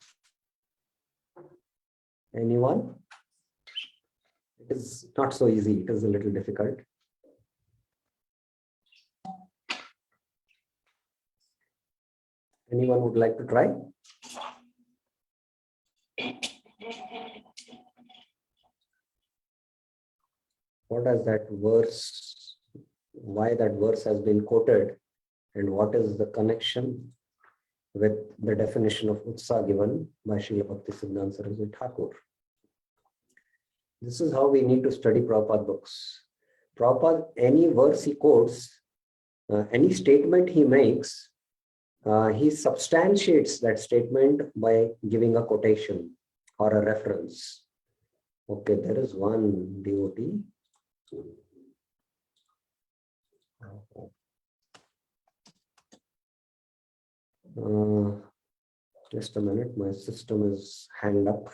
Anyone? It is not so easy. It is a little difficult. Anyone would like to try? What does that verse, why that verse has been quoted, and what is the connection with the definition of utsaha given by Srila Bhakti Siddhanta Saraswati Thakur? This is how we need to study Prabhupada books. Prabhupada, any verse he quotes, any statement he makes, he substantiates that statement by giving a quotation or a reference. Okay, there is one devotee. Just a minute, my system is hanged up.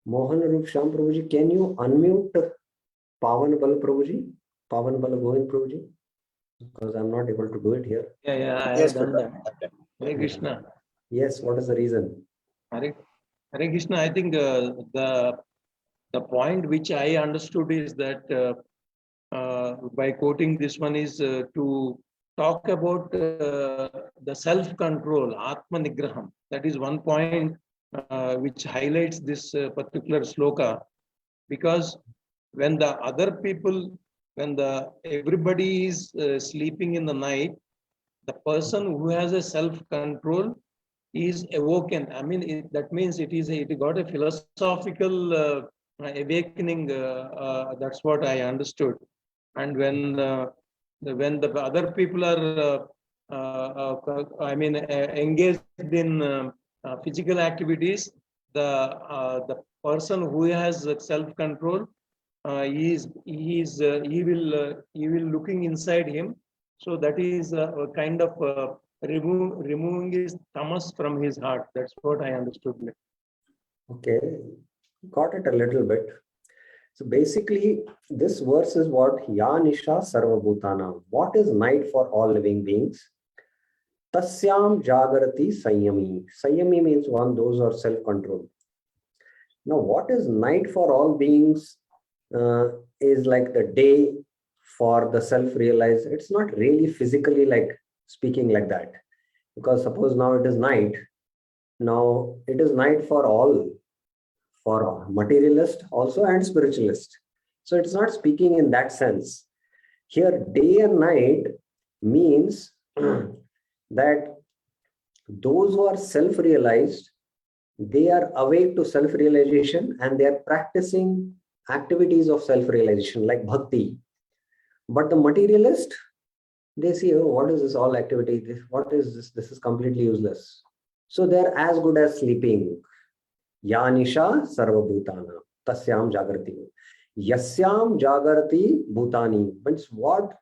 Mohan Rup Sham Prabhuji, can you unmute Pavan Bal Prabhuji? Pavan Bal Govind Prabhuji? Because I'm not able to do it here. Yeah, I Yes, have done Prabhupada. that. Hare Krishna. Yes, what is the reason? Hare Krishna, I think the point which I understood is that by quoting this one is to talk about the self-control, Atma Nigraham. That is one point which highlights this particular sloka, because when the other people, when everybody is sleeping in the night, the person who has a self-control is awoken. I mean, that means it got a philosophical awakening. That's what I understood. And when the other people are, engaged in physical activities, the person who has self-control, he will looking inside him. So that is a kind of removing his tamas from his heart. That's what I understood. Okay, got it a little bit. So basically, this verse is what Ya Nisha Sarva Bhutana. What is night for all living beings? Tasyam jagarati sanyami. Sanyami means one, those who are self-controlled. Now, what is night for all beings is like the day for the self-realized. It's not really physically like speaking like that. Because suppose now it is night. Now it is night for all, for materialist also and spiritualist. So it's not speaking in that sense. Here, day and night means that those who are self-realized, they are awake to self-realization and they are practicing activities of self-realization like bhakti. But the materialist, they see, oh, what is this all activity? What is this? This is completely useless. So they're as good as sleeping. Yanisha sarvabhutana tasyam jagrati. Yasyam jagrati bhutani. Means what?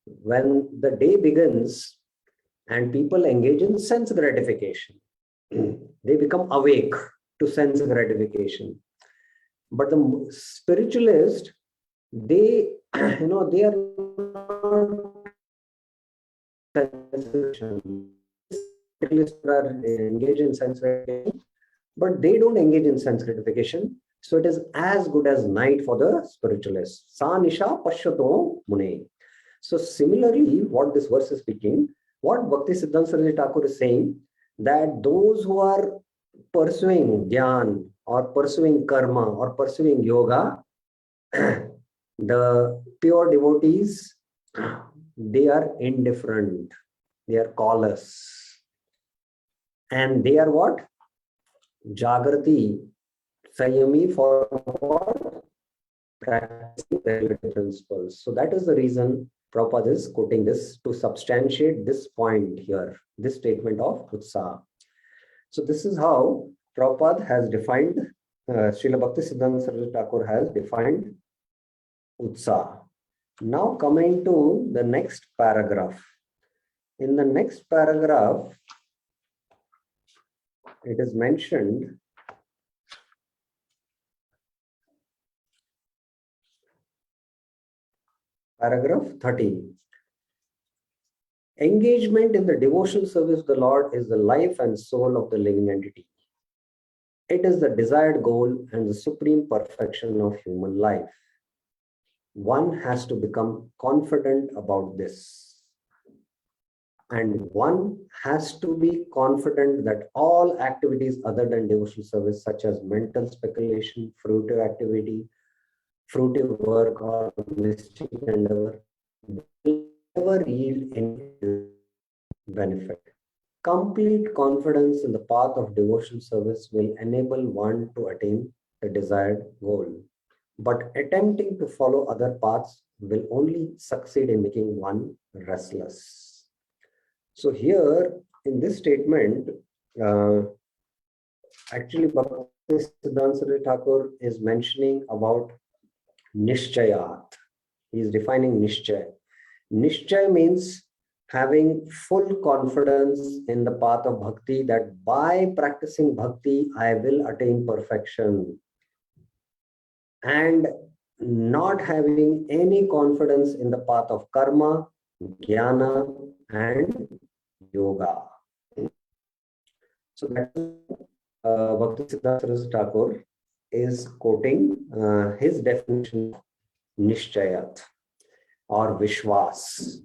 When the day begins and people engage in sense gratification, they become awake to sense gratification. But the spiritualist, they, they are engage in sense gratification, but they don't engage in sense gratification. So it is as good as night for the spiritualist. Sa nisha pashyato mune. So similarly, what this verse is speaking, what Bhakti Siddhanta Saraswati Thakur is saying, that those who are pursuing dhyan or pursuing karma or pursuing yoga, the pure devotees, they are indifferent. They are callous. And they are what? Jagrati, Sanyami for what? Practicing regulative principles. So that is the reason Prabhupada is quoting this to substantiate this point here, this statement of Utsaha. So this is how Prabhupada has defined, Srila Bhakti Siddhanta Saraswati Thakur has defined Utsaha. Now coming to the next paragraph. In the next paragraph, it is mentioned paragraph 13. Engagement in the devotional service of the Lord is the life and soul of the living entity. It is the desired goal and the supreme perfection of human life. One has to become confident about this. And one has to be confident that all activities other than devotional service, such as mental speculation, fruitive activity, fruitive work, or mystic endeavor, will never yield any benefit. Complete confidence in the path of devotional service will enable one to attain the desired goal. But attempting to follow other paths will only succeed in making one restless. So here in this statement, actually Bhakti Siddhanta Saraswati Thakur is mentioning about Nishchayat. He is defining Nishchay. Nishchay means having full confidence in the path of bhakti, that by practicing bhakti, I will attain perfection. And not having any confidence in the path of karma, jnana, and yoga. So that Bhakti Siddhanta Saraswati Thakur is quoting his definition of Nishchayat or Vishwas.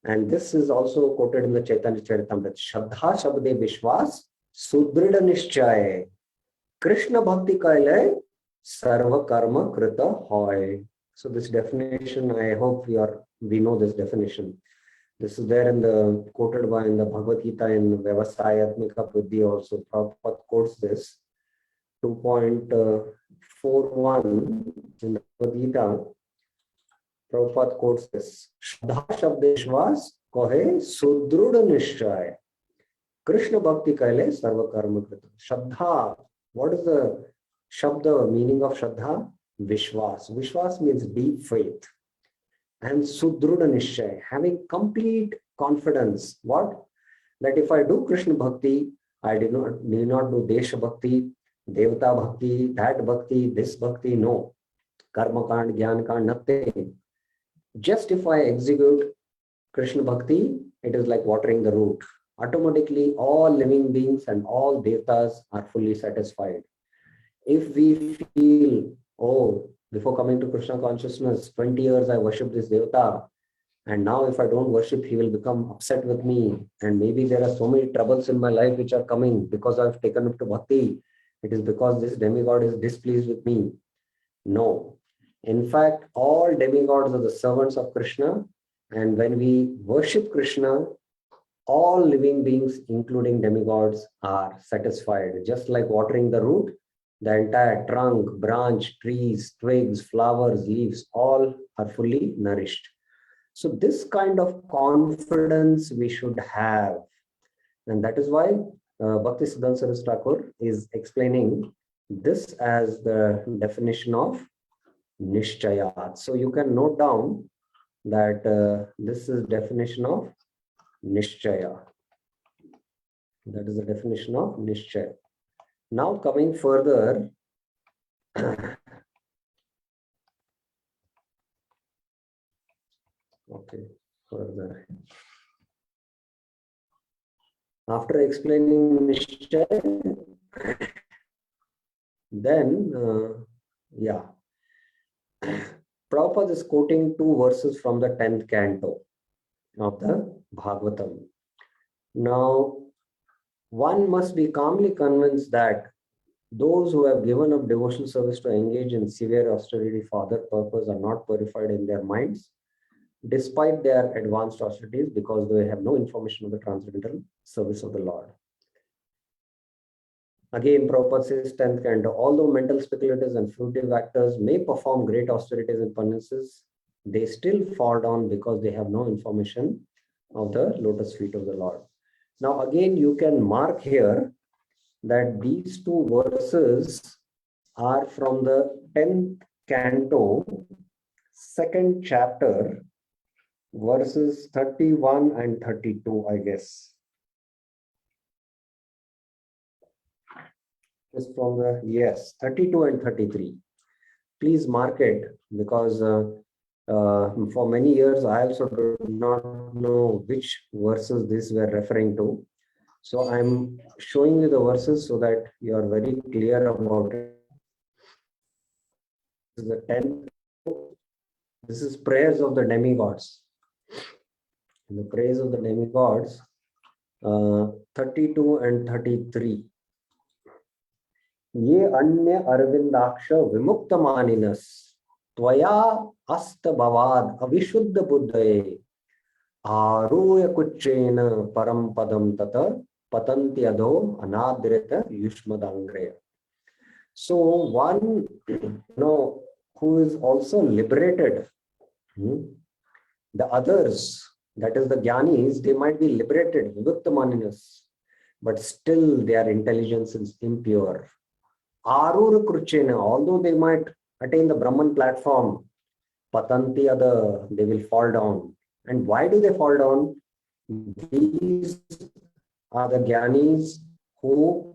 And this is also quoted in the Chaitanya Charitamrita. Shraddha Shabde Vishwas Sudrida Nishchay Krishna Bhakti Kaile Sarva Karma Krita Hoy. So this definition, I hope we know this definition. This is there in the quoted by in the Bhagavad Gita in Vyavasayatmika Buddhi also. Prabhupada quotes this 2.41 in the Bhagavad Gita. Prabhupada quotes this. Shraddha Shabdeshvas Kohe Sudruda Nishchay Krishna Bhakti Kaile Sarva Karma Krita. Shraddha. What is the Shabda meaning of Shraddha? Vishwas. Vishwas means deep faith. And Sudruda Nishchay, having complete confidence. What? That if I do Krishna Bhakti, I need not do Desha Bhakti, Devata Bhakti, that Bhakti, this Bhakti, no. Karma Kand, Jnana Kand, nothing. Just if I execute Krishna Bhakti, it is like watering the root. automatically all living beings and all devatas are fully satisfied. If we feel, oh, before coming to Krishna consciousness, 20 years I worshipped this devata, and now if I don't worship, he will become upset with me. And maybe there are so many troubles in my life which are coming because I've taken up to bhakti. It is because this demigod is displeased with me. No. In fact, all demigods are the servants of Krishna. And when we worship Krishna, all living beings, including demigods, are satisfied. Just like watering the root, the entire trunk, branch, trees, twigs, flowers, leaves, all are fully nourished. So this kind of confidence we should have. And that is why Bhakti Siddhanta Saraswati Thakur is explaining this as the definition of Nishchaya. So you can note down that this is definition of Nishchaya. That is the definition of Nishchaya. Now coming further, okay, further. After explaining Nishchaya, then, Prabhupada is quoting 2 verses from the 10th canto of the Bhagavatam. Now, one must be calmly convinced that those who have given up devotional service to engage in severe austerity for other purpose are not purified in their minds, despite their advanced austerities, because they have no information of the transcendental service of the Lord. Again, Prabhupada says, 10th canto, although mental speculators and fruitive actors may perform great austerities and penances, they still fall down because they have no information of the lotus feet of the Lord. Now, again, you can mark here that these 2 verses are from the 10th canto, 2nd chapter, verses 31 and 32, I guess. Is from the, yes, 32 and 33. Please mark it, because for many years I also do not know which verses these were referring to. So I'm showing you the verses so that you are very clear about it. This is the 10th. This is prayers of the demigods. In the praise of the demigods, 32 and 33. Ye anya arvindaksha vimukta maninas tvaya asta bhavad avishuddha buddhaye aruya kuchena param padam tata patanti adho anadrita yushmadangreya. So one, who is also liberated, the others, that is the jnanis, they might be liberated, vimukta maninas, but still their intelligence is impure. Arura kruchena, although they might attain the Brahman platform, patanti ada, they will fall down. And why do they fall down? These are the jnanis who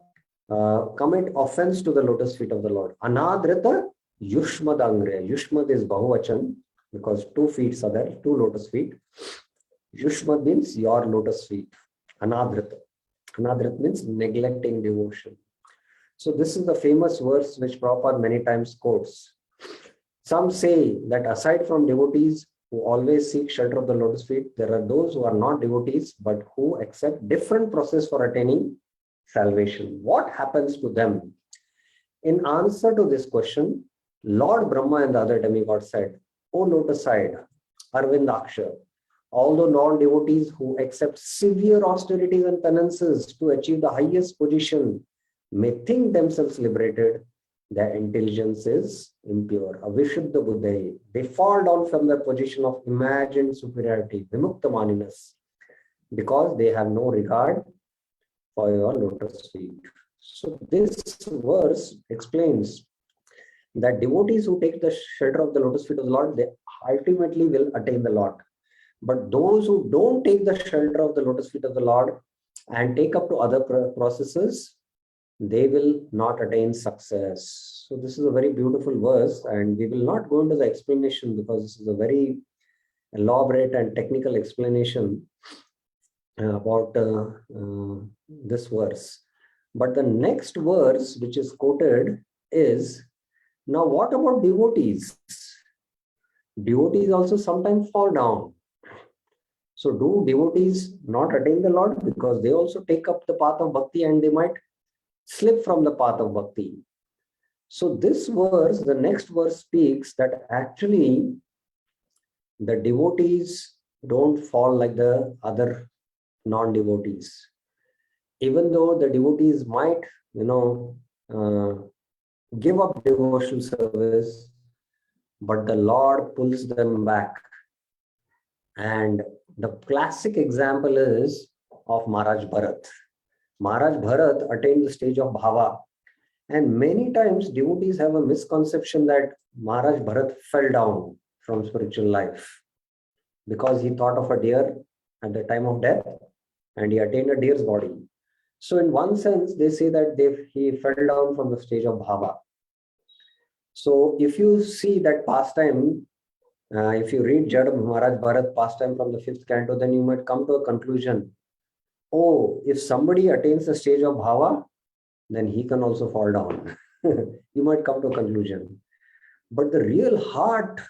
commit offense to the lotus feet of the Lord. Anadrita yushmadangre. Yushmad is Bahuvachan, because 2 feet are there, 2 lotus feet. Yushmad means your lotus feet. Anadrita. Anadrita means neglecting devotion. So this is the famous verse which Prabhupada many times quotes. Some say that aside from devotees who always seek shelter of the lotus feet, there are those who are not devotees but who accept different process for attaining salvation. What happens to them? In answer to this question, Lord Brahma and the other demigods said, O lotus side, Arvindaksha, although non-devotees who accept severe austerities and penances to achieve the highest position may think themselves liberated, their intelligence is impure. Avishuddha buddhaye. They fall down from their position of imagined superiority, vimukta maninas, because they have no regard for your lotus feet. So this verse explains that devotees who take the shelter of the lotus feet of the Lord, they ultimately will attain the Lord. But those who don't take the shelter of the lotus feet of the Lord and take up to other processes, they will not attain success. So this is a very beautiful verse, and we will not go into the explanation because this is a very elaborate and technical explanation. about this verse. But the next verse, which is quoted, is, now what about devotees? Devotees also sometimes fall down. So do devotees not attain the Lord? Because they also take up the path of bhakti and they might slip from the path of bhakti. So this verse, the next verse speaks that actually the devotees don't fall like the other non-devotees. Even though the devotees might, give up devotional service, but the Lord pulls them back. And the classic example is of Maharaj Bharat. Maharaj Bharat attained the stage of bhava. And many times devotees have a misconception that Maharaj Bharat fell down from spiritual life because he thought of a deer at the time of death and he attained a deer's body. So in one sense, they say that he fell down from the stage of bhava. So if you see that pastime, if you read Jad Maharaj Bharat pastime from the 5th canto, then you might come to a conclusion. Oh, if somebody attains the stage of bhava, then he can also fall down. You might come to a conclusion. But the real heart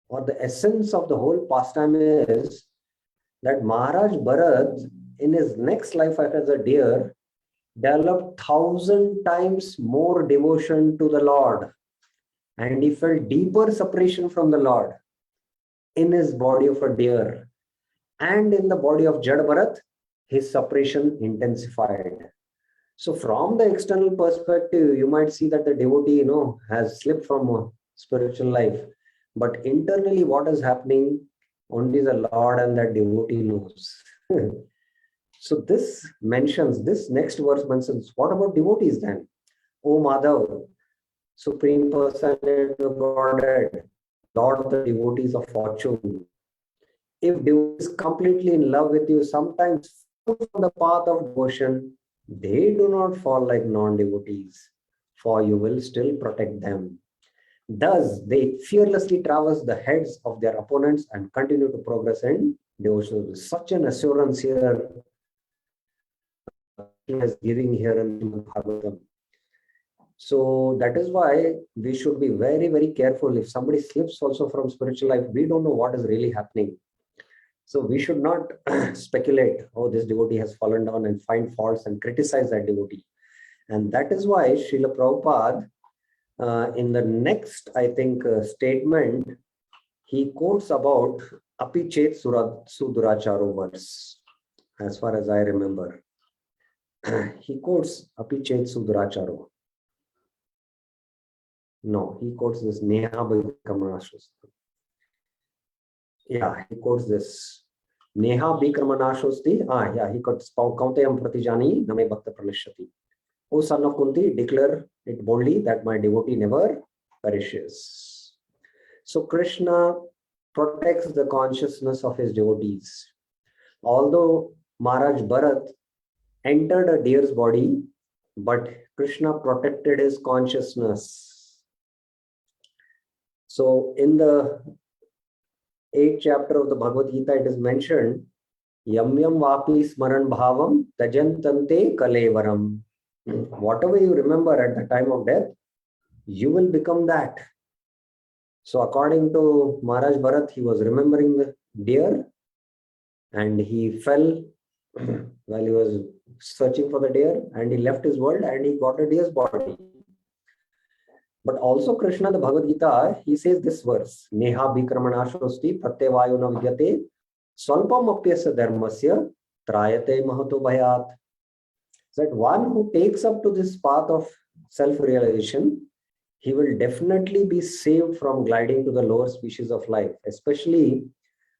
or the essence of the whole pastime is that Maharaj Bharat, in his next life as a deer, developed 1,000 times more devotion to the Lord. And he felt deeper separation from the Lord in his body of a deer. And in the body of Jad Bharat, his separation intensified. So from the external perspective, you might see that the devotee, has slipped from spiritual life. But internally, what is happening, only the Lord and that devotee knows. So this next verse mentions, what about devotees then? O Madhav, Supreme Personality of Godhead, Lord of the devotees of fortune. If devotee is completely in love with you, sometimes from the path of devotion, they do not fall like non-devotees, for you will still protect them. Thus, they fearlessly traverse the heads of their opponents and continue to progress in devotion. Such an assurance here is giving here in Bhagavatam. So that is why we should be very, very careful. If somebody slips also from spiritual life, we don't know what is really happening. So we should not speculate, oh, this devotee has fallen down, and find faults and criticize that devotee. And that is why Srila Prabhupada, in the next, I think, statement, he quotes about Apichet Suduracharo verse, as far as I remember. He quotes Apichet Suduracharo. No, he quotes this Neha Bhikramanashos. Yeah, he quotes this Neha Bhikramanashosti. Yeah, he quotes Kaunteyam Pratijani Name Bhakta Pranashyati. O son of Kunti, declare it boldly that my devotee never perishes. So Krishna protects the consciousness of his devotees. Although Maharaj Bharat entered a deer's body, but Krishna protected his consciousness. So in the 8th chapter of the Bhagavad Gita, it is mentioned, Yam yam vapi smaran bhavam tajantante kalevaram. Whatever you remember at the time of death, you will become that. So according to Maharaj Bharat, he was remembering the deer and he fell while he was searching for the deer, and he left his world and he got a deer's body. But also Krishna, the Bhagavad Gita, he says this verse, Neha Bhikramanashosti Pratyevayo Navyate Swalpam Apyasya Dharmasya Trayate Mahato Bhayat. That one who takes up to this path of self-realization, he will definitely be saved from gliding to the lower species of life. Especially,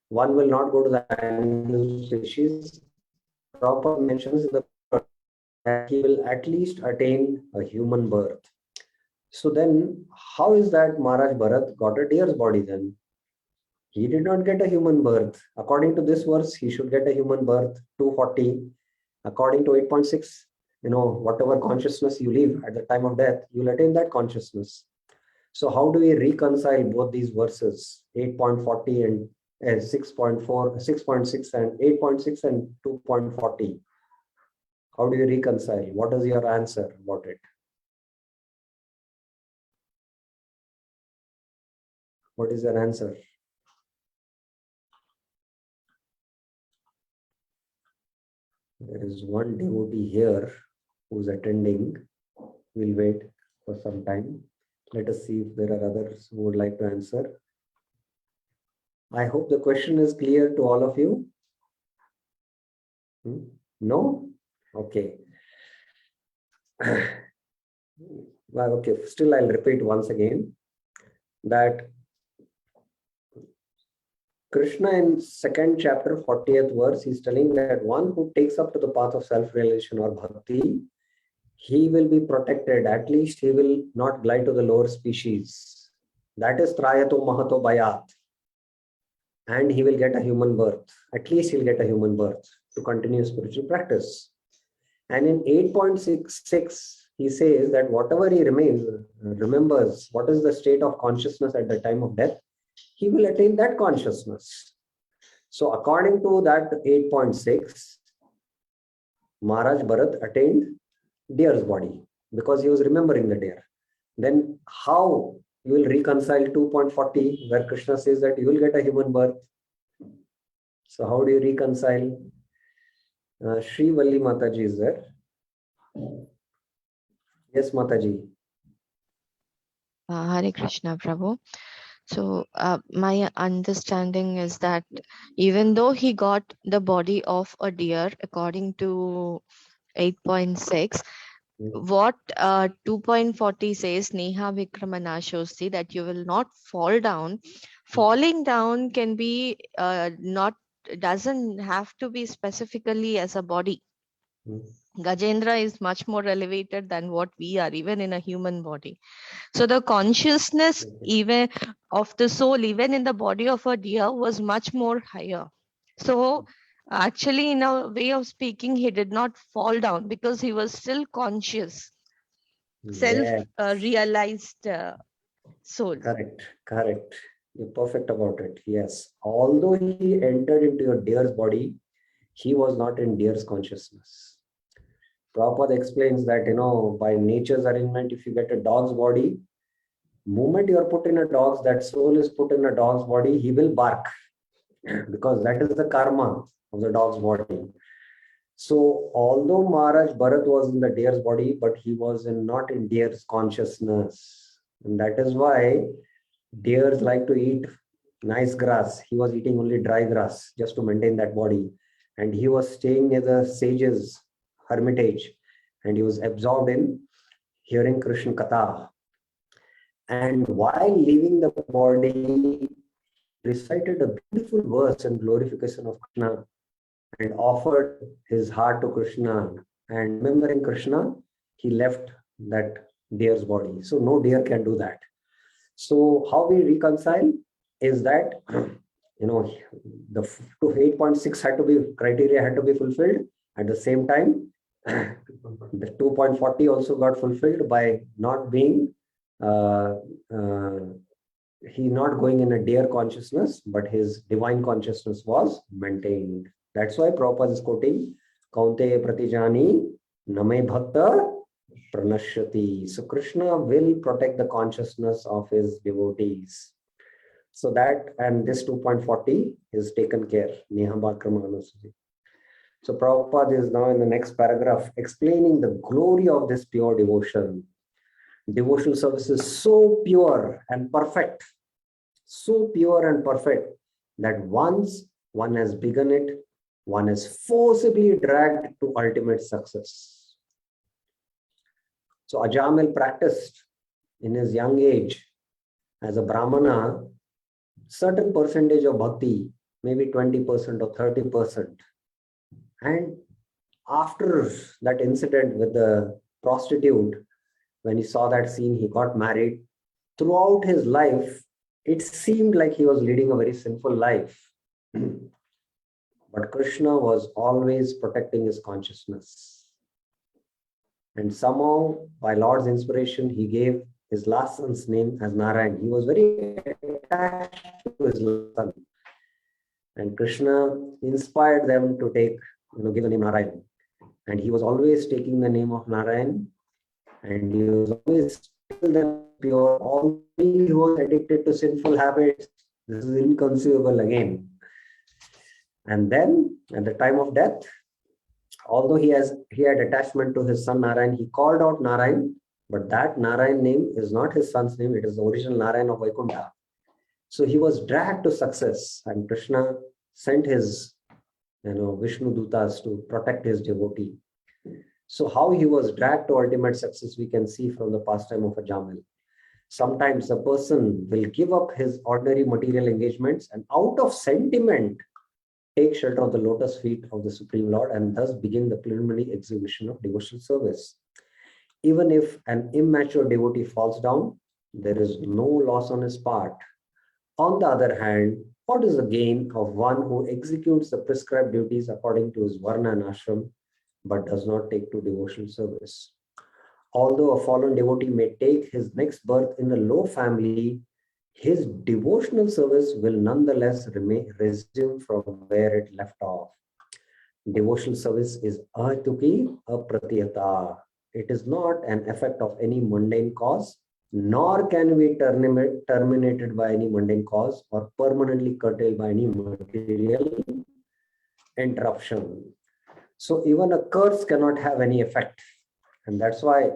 one will not go to the animal species. Prabhupada mentions in the that he will at least attain a human birth. So then, how is that Maharaj Bharat got a deer's body then? He did not get a human birth. According to this verse, he should get a human birth, 240. According to 8.6, whatever consciousness you live at the time of death, you'll attain that consciousness. So how do we reconcile both these verses, 8.40 and as 6.4, 6.6 and 8.6 and 2.40. How do you reconcile? What is your answer about it? What is your answer? There is one devotee here who's attending. We'll wait for some time. Let us see if there are others who would like to answer. I hope the question is clear to all of you. No? Okay. Well, okay, still I'll repeat once again that Krishna in 2nd chapter 40th verse, he's telling that one who takes up to the path of self-realization or bhakti, he will be protected. At least he will not glide to the lower species. That is trayato mahato bayat. And he will get a human birth. At least he'll get a human birth to continue spiritual practice. And in 8.66, he says that whatever he remembers, what is the state of consciousness at the time of death, he will attain that consciousness. So according to that 8.6, Maharaj Bharat attained deer's body because he was remembering the deer. Then how you will reconcile 2.40 where Krishna says that you will get a human birth? So how do you reconcile? Sri Valli Mataji is there. Yes, Mataji. Hare Krishna, Prabhu. So my understanding is that even though he got the body of a deer according to 8.6, what 2.40 says, Neha Vikramanashosti, that you will not fall down. Falling down can be doesn't have to be specifically as a body. Gajendra is much more elevated than what we are, even in a human body. So the consciousness even of the soul, even in the body of a deer, was much more higher. So actually, in a way of speaking, he did not fall down because he was still conscious, self-realized soul. Correct. You're perfect about it. Yes. Although he entered into a deer's body, he was not in deer's consciousness. Prabhupada explains that, by nature's arrangement, if you get a dog's body, moment you are put in a dog's, that soul is put in a dog's body, he will bark because that is the karma of the dog's body. So although Maharaj Bharat was in the deer's body, but he was not in deer's consciousness. And that is why deers like to eat nice grass. He was eating only dry grass just to maintain that body. And he was staying near the sages' hermitage. And he was absorbed in hearing Krishna Katha. And while leaving the body, recited a beautiful verse in glorification of Krishna and offered his heart to Krishna. And remembering Krishna, he left that deer's body. So no deer can do that. So how we reconcile is that, the 8.6 criteria had to be fulfilled. At the same time, the 2.40 also got fulfilled by not being, he not going in a deer consciousness, but his divine consciousness was maintained. That's why Prabhupada is quoting, Kaunte pratijani name bhakta pranashyati. So Krishna will protect the consciousness of his devotees. So that, and this 2.40 is taken care. Neha Vikramanashosti. So Prabhupada is now in the next paragraph explaining the glory of this pure devotion. Devotional service is so pure and perfect, so pure and perfect that once one has begun it, one is forcibly dragged to ultimate success. So Ajamil practiced in his young age as a Brahmana, certain percentage of bhakti, maybe 20% or 30%. And after that incident with the prostitute, when he saw that scene, he got married. Throughout his life, it seemed like he was leading a very sinful life. But Krishna was always protecting his consciousness. And somehow, by Lord's inspiration, he gave his last son's name as Narayan. He was very attached to his son. And Krishna inspired them to take, give the name Narayan. And he was always taking the name of Narayan, and he was always still then pure. Only he was addicted to sinful habits. This is inconceivable again. And then at the time of death, although he had attachment to his son Narayan, he called out Narayan, but that Narayan name is not his son's name. It is the original Narayan of Vaikuntha. So he was dragged to success, and Krishna sent his Vishnu Dutas to protect his devotee. So how he was dragged to ultimate success, we can see from the pastime of a Jamil. Sometimes a person will give up his ordinary material engagements and out of sentiment take shelter of the lotus feet of the Supreme Lord and thus begin the preliminary exhibition of devotional service. Even if an immature devotee falls down, there is no loss on his part. On the other hand, what is the gain of one who executes the prescribed duties according to his varna and ashram, but does not take to devotional service? Although a fallen devotee may take his next birth in a low family, his devotional service will nonetheless resume from where it left off. Devotional service is ahituki apratiyata. It is not an effect of any mundane cause, nor can be terminated by any mundane cause or permanently curtailed by any material interruption. So even a curse cannot have any effect. And that's why,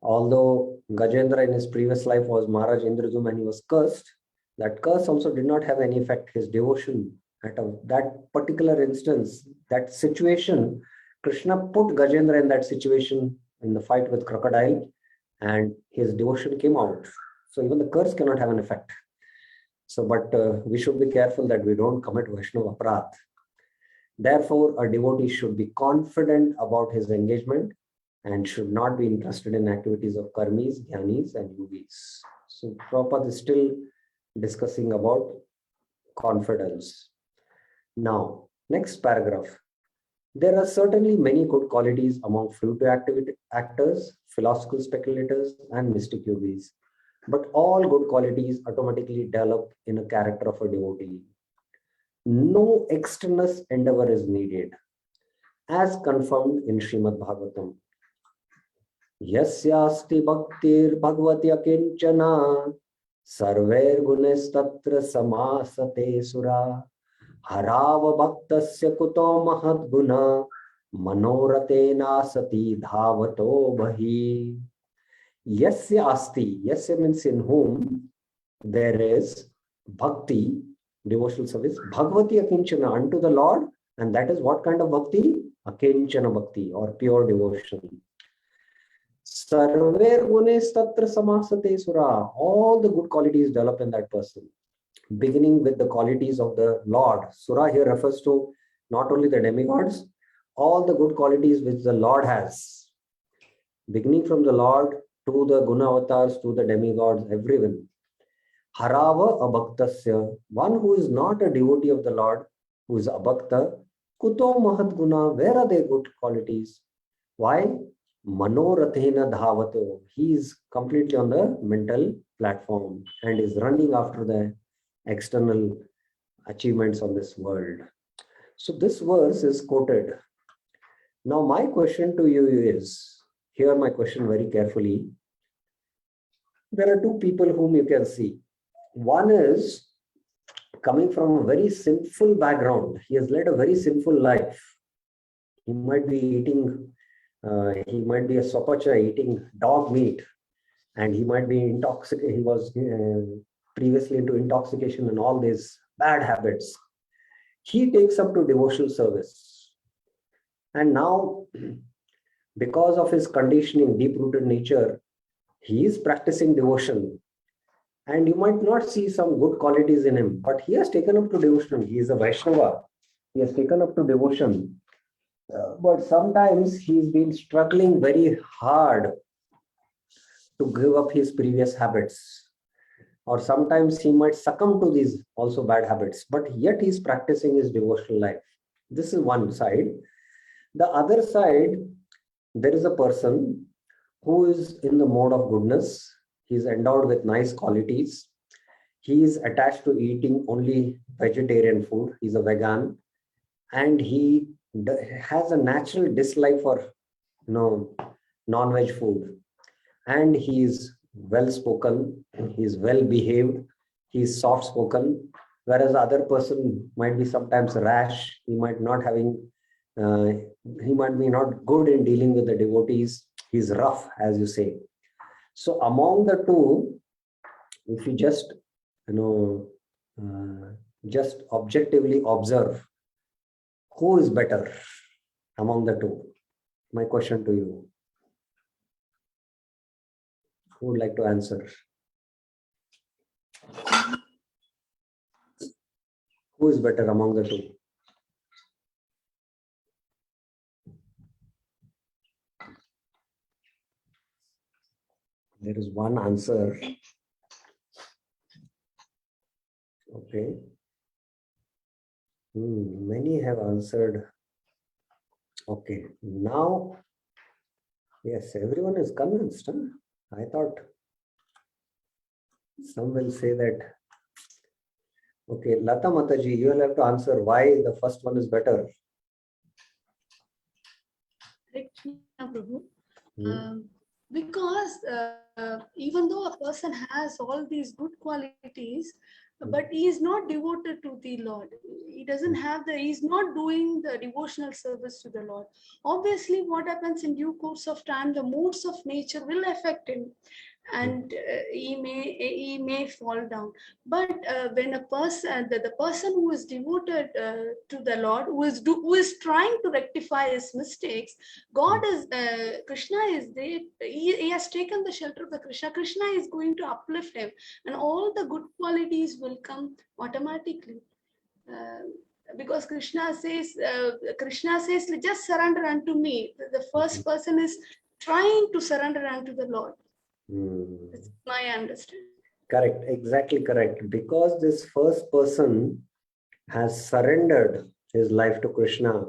although Gajendra in his previous life was Maharaj Indrajum and he was cursed, that curse also did not have any effect. His devotion at that particular instance, that situation, Krishna put Gajendra in that situation in the fight with crocodile, and his devotion came out. So even the curse cannot have an effect. So, but we should be careful that we don't commit Vaishnava aparadh. Therefore, a devotee should be confident about his engagement and should not be interested in activities of karmis, jnanis, and yogis. So Prabhupada is still discussing about confidence. Now, next paragraph. There are certainly many good qualities among fruitive actors, philosophical speculators, and mystic yogis. But all good qualities automatically develop in a character of a devotee. No extraneous endeavor is needed, as confirmed in Srimad Bhagavatam. Yasyasti bhaktir bhagavati akinchana sarver gunestatra samasate sura harava bhaktasya kuto mahad guna manoratena sati dhavato bhahi. Yasya asti, yasya means in whom there is bhakti, devotional service, bhagavati akinchana, unto the Lord, and that is what kind of bhakti? Akinchana bhakti, or pure devotion. Sarver gunes tatra samasate sura. All the good qualities develop in that person, beginning with the qualities of the Lord. Sura here refers to not only the demigods, all the good qualities which the Lord has, beginning from the Lord to the guna avatars, to the demigods, everyone. Harava abhaktasya, one who is not a devotee of the Lord, who is abhakta, kuto mahad guna, where are their good qualities? Why? Manorathena dhavato, he is completely on the mental platform and is running after the external achievements of this world. So this verse is quoted. Now my question to you is, hear my question very carefully. There are two people whom you can see. One is coming from a very sinful background. He has led a very sinful life. He might be eating, he might be a sopacha eating dog meat, and he might be intoxicated. He was previously into intoxication and all these bad habits. He takes up to devotional service. And now, because of his conditioning, deep-rooted nature, he is practicing devotion. And you might not see some good qualities in him, but he has taken up to devotion. He is a Vaishnava. He has taken up to devotion. But sometimes he's been struggling very hard to give up his previous habits. Or sometimes he might succumb to these also bad habits, but yet he's practicing his devotional life. This is one side. The other side, there is a person who is in the mode of goodness. He's endowed with nice qualities. he is attached to eating only vegetarian food. He's a vegan, and he has a natural dislike for non-veg food. And he is well spoken, he is well behaved, he is soft spoken, whereas the other person might be sometimes rash. He might be not good in dealing with the devotees. He's rough, as you say. So among the two, if you just just objectively observe, who is better among the two? My question to you. Who would like to answer? Who is better among the two? There is one answer. Okay. Many have answered. Okay. Now, yes, everyone is convinced. Huh? I thought some will say that. Okay, Lata Mataji, you will have to answer why the first one is better. Prabhu. Because even though a person has all these good qualities, but he is not devoted to the Lord. He doesn't have he's not doing the devotional service to the Lord. Obviously, what happens in due course of time, the moods of nature will affect him, and he may fall down. But when a person, the person who is devoted to the Lord, who is trying to rectify his mistakes, God is Krishna is there. He has taken the shelter of the Krishna. Krishna is going to uplift him, and all the good qualities will come automatically. Because Krishna says, just surrender unto me. The first person is trying to surrender unto the Lord. That's my understanding. Correct, exactly correct. Because this first person has surrendered his life to Krishna,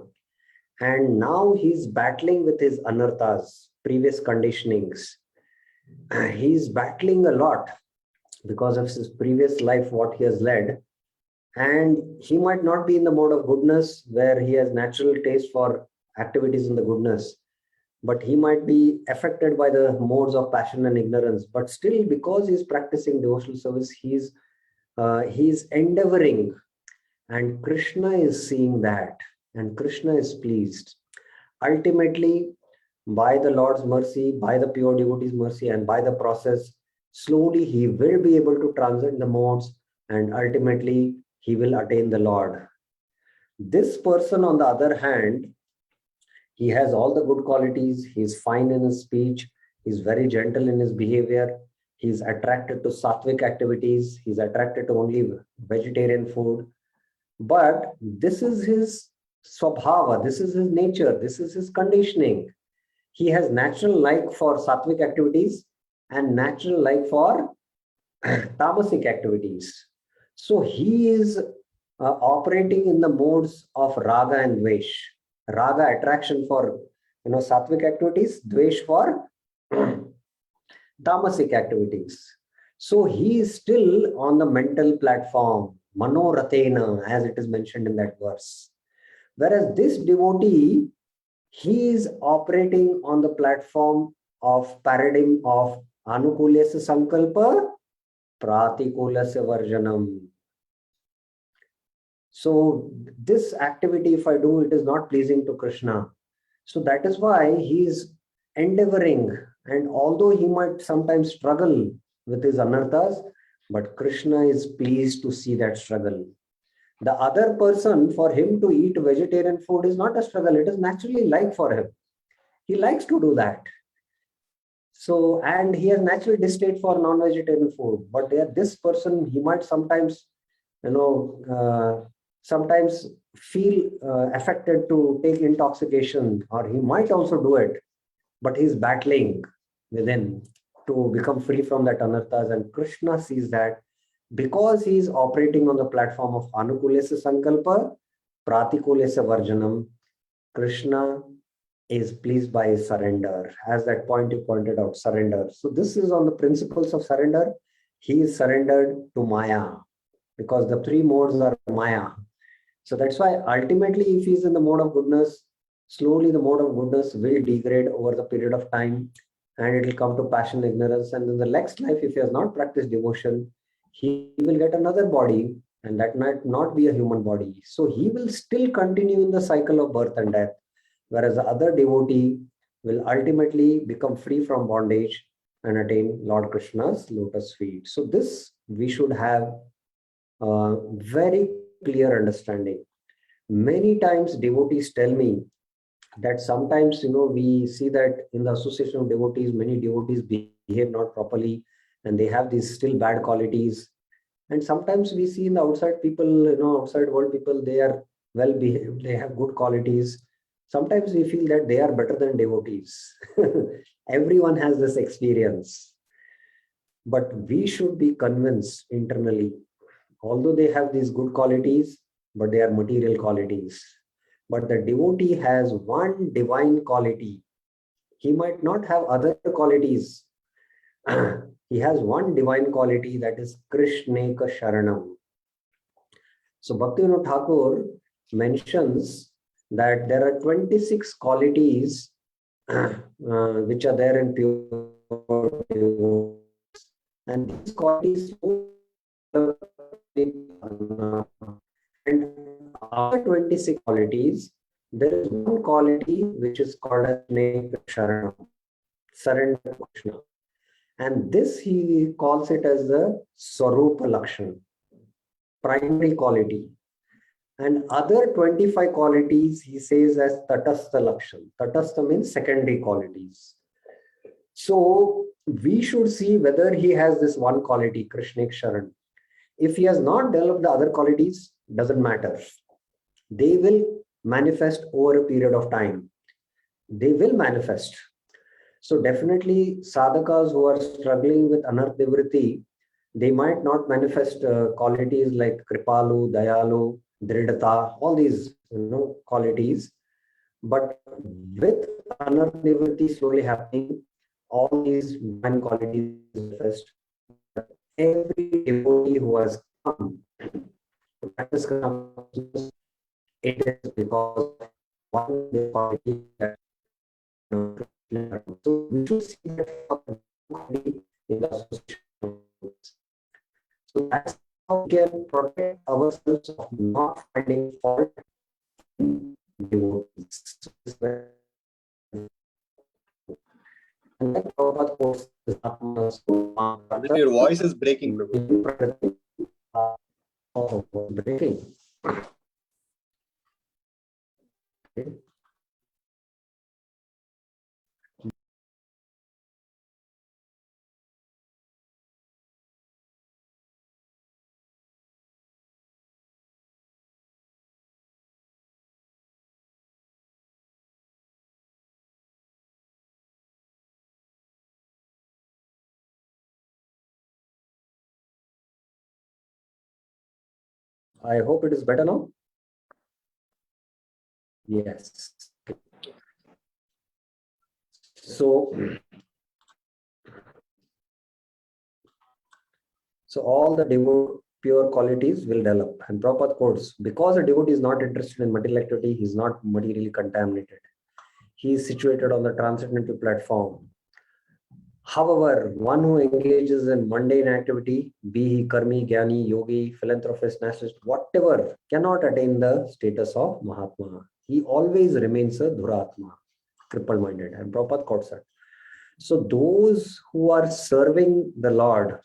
and now he's battling with his anarthas, previous conditionings. He's battling a lot because of his previous life, what he has led. And he might not be in the mode of goodness where he has natural taste for activities in the goodness, but he might be affected by the modes of passion and ignorance. But still, because he's practicing devotional service, he's endeavoring, and Krishna is seeing that, and Krishna is pleased. Ultimately, by the Lord's mercy, by the pure devotee's mercy, and by the process, slowly he will be able to transcend the modes, and ultimately he will attain the Lord. This person, on the other hand, he has all the good qualities. He's fine in his speech. He's very gentle in his behavior. He's attracted to sattvic activities. He's attracted to only vegetarian food. But this is his swabhava. This is his nature. This is his conditioning. He has natural like for sattvic activities and natural like for tamasic activities. So he is operating in the modes of raga and dvesh. Raga, attraction for sattvic activities, dvesh for tamasic activities. So he is still on the mental platform, manoratena, as it is mentioned in that verse. Whereas this devotee, he is operating on the platform of paradigm of anukulyasya sankalpa, pratikulyasya varjanam. So this activity, if I do, it is not pleasing to Krishna. So that is why he is endeavoring, and although he might sometimes struggle with his anarthas, but Krishna is pleased to see that struggle. The other person, for him to eat vegetarian food is not a struggle. It is naturally like for him. He likes to do that. So, and he has natural distaste for non-vegetarian food. But this person, he might sometimes, sometimes feel affected to take intoxication, or he might also do it, but he's battling within to become free from that anarthas. And Krishna sees that because he is operating on the platform of anukulyasya sankalpa, pratikulyasya varjanam, Krishna is pleased by his surrender. As that point you pointed out, surrender. So this is on the principles of surrender. he is surrendered to Maya, because the three modes are Maya. So that's why ultimately, if he is in the mode of goodness, slowly the mode of goodness will degrade over the period of time, and it will come to passion, ignorance. And in the next life, if he has not practiced devotion, he will get another body, and that might not be a human body. So he will still continue in the cycle of birth and death, whereas the other devotee will ultimately become free from bondage and attain Lord Krishna's lotus feet. So this we should have a very clear understanding. Many times devotees tell me that sometimes, we see that in the association of devotees, many devotees behave not properly, and they have these still bad qualities. And sometimes we see in the outside people, outside world people, they are well behaved, they have good qualities. Sometimes we feel that they are better than devotees. Everyone has this experience. But we should be convinced internally, although they have these good qualities, but they are material qualities. But the devotee has one divine quality. He might not have other qualities. He has one divine quality, that is Krishneka Sharanam. So Bhaktivinoda Thakur mentions that there are 26 qualities which are there in pure devotees. And these qualities, and after 26 qualities, there is one quality which is called as Sharanam, surrender to Krishna. And this he calls it as the Swarupa Lakshan, primary quality. And other 25 qualities he says as Tatastha Lakshan. Tatastha means secondary qualities. So we should see whether he has this one quality, Krishnik Sharan. If he has not developed the other qualities, doesn't matter. They will manifest over a period of time. They will manifest. So definitely sadhakas who are struggling with anartha nivritti, they might not manifest qualities like kripalu, dayalu, dridata, all these qualities. But with anartha nivritti slowly happening, all these divine qualities manifest. Every devotee who has come to practice consciousness, it is because of one quality that so we should see that in the association. So that's how we can protect ourselves of not finding fault in devotees. And like Prabhupada quotes, Your voice is breaking, Prabhu. Breaking. Okay. I hope it is better now. Yes. So all the pure qualities will develop. And Prabhupada quotes, because a devotee is not interested in material activity, he is not materially contaminated. He is situated on the transcendental platform. However, one who engages in mundane activity, be he karmi, jnani, yogi, philanthropist, nationalist, whatever, cannot attain the status of Mahatma. He always remains a Dhuratma, cripple-minded. And Prabhupada quotes that. So those who are serving the Lord,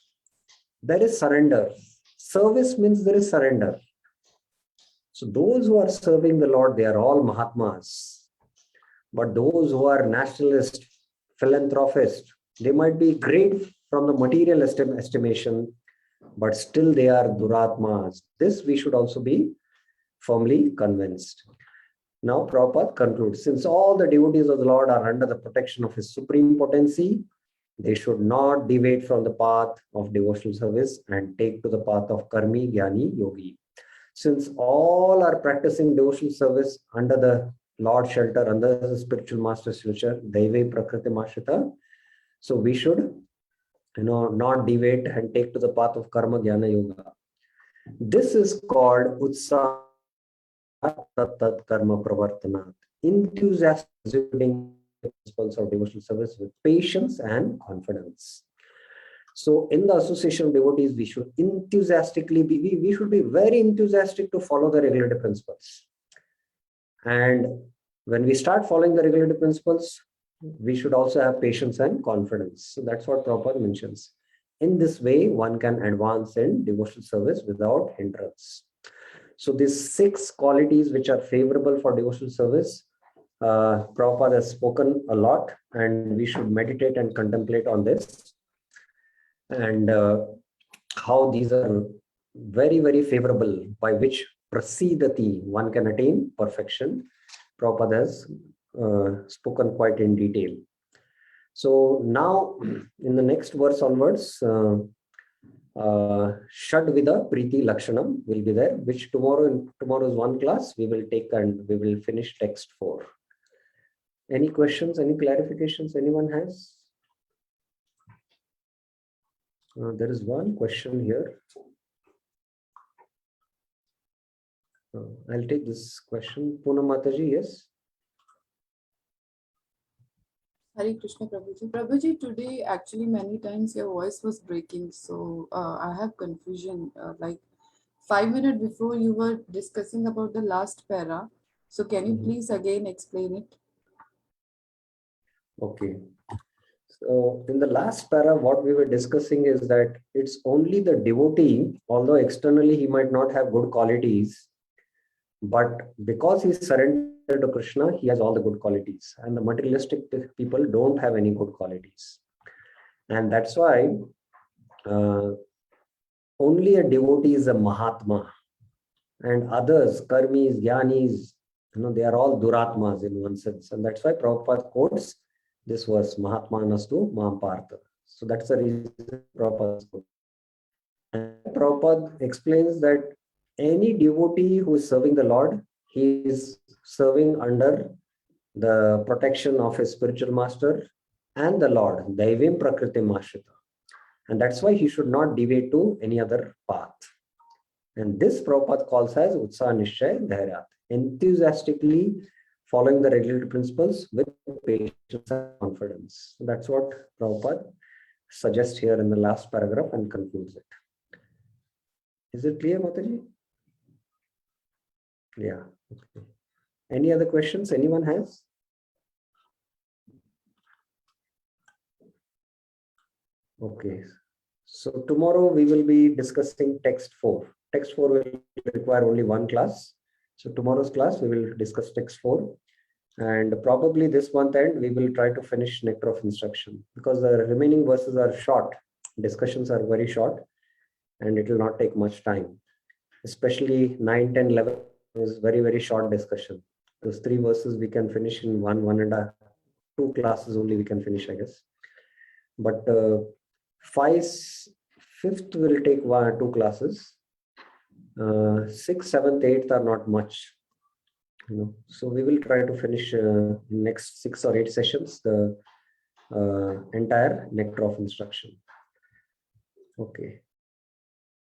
there is surrender. Service means there is surrender. So those who are serving the Lord, they are all Mahatmas. But those who are nationalist, philanthropist, they might be great from the material estimation, but still they are Duratmas. This we should also be firmly convinced. Now Prabhupada concludes, since all the devotees of the Lord are under the protection of His supreme potency, they should not deviate from the path of devotional service and take to the path of karmi, jnani, yogi. Since all are practicing devotional service under the Lord shelter, under the spiritual master's shelter, Daive Prakriti Mashrita, so we should not deviate and take to the path of karma, jnana, yoga. This is called utsaha tat karma pravartanat, enthusiastic executing principles of devotional service with patience and confidence. So in the association of devotees, we should enthusiastically we should be very enthusiastic to follow the regulative principles. And when we start following the regulative principles, we should also have patience and confidence. So that's what Prabhupada mentions. In this way, one can advance in devotional service without hindrance. So these 6 qualities which are favorable for devotional service, Prabhupada has spoken a lot, and we should meditate and contemplate on this, and how these are very, very favorable, by which prasidati, one can attain perfection. Prabhupada has spoken quite in detail. So now in the next verse onwards, Shadvida Priti Lakshanam will be there, which tomorrow's one class we will take, and we will finish text 4. Any questions, any clarifications anyone has? There is one question here. I'll take this question. Poonam Mataji, yes? Hare Krishna Prabhuji. Prabhuji, today actually many times your voice was breaking, so I have confusion. Like 5 minutes before you were discussing about the last para. So can you please again explain it? Okay. So in the last para, what we were discussing is that it's only the devotee, although externally he might not have good qualities, but because he's surrendered to Krishna, he has all the good qualities, and the materialistic people don't have any good qualities. And that's why only a devotee is a Mahatma, and others, karmis, jnanis, they are all duratmas in one sense. And that's why Prabhupada quotes this verse, Mahatmanastu Mahampartha. So that's the reason Prabhupada quotes. And Prabhupada explains that any devotee who is serving the Lord, he is serving under the protection of his spiritual master and the Lord, Daivim Prakritim Ashrita. And that's why he should not deviate to any other path. And this Prabhupada calls as Utsaha Nishchay Dhairyat, enthusiastically following the regulatory principles with patience and confidence. So that's what Prabhupada suggests here in the last paragraph and concludes it. Is it clear, Mataji? Yeah. Okay. Any other questions anyone has? Okay. So tomorrow we will be discussing text 4. Text 4 will require only one class. So tomorrow's class we will discuss text 4. And probably this month end we will try to finish Nectar of Instruction, because the remaining verses are short. Discussions are very short, and it will not take much time. Especially 9, 10, 11 is very, very short discussion. Those 3 verses we can finish in 2 classes only we can finish, I guess. But 5th will take 1 or 2 classes. 6th, 7th, 8th are not much. So we will try to finish next 6 or 8 sessions the entire Nectar of Instruction. Okay.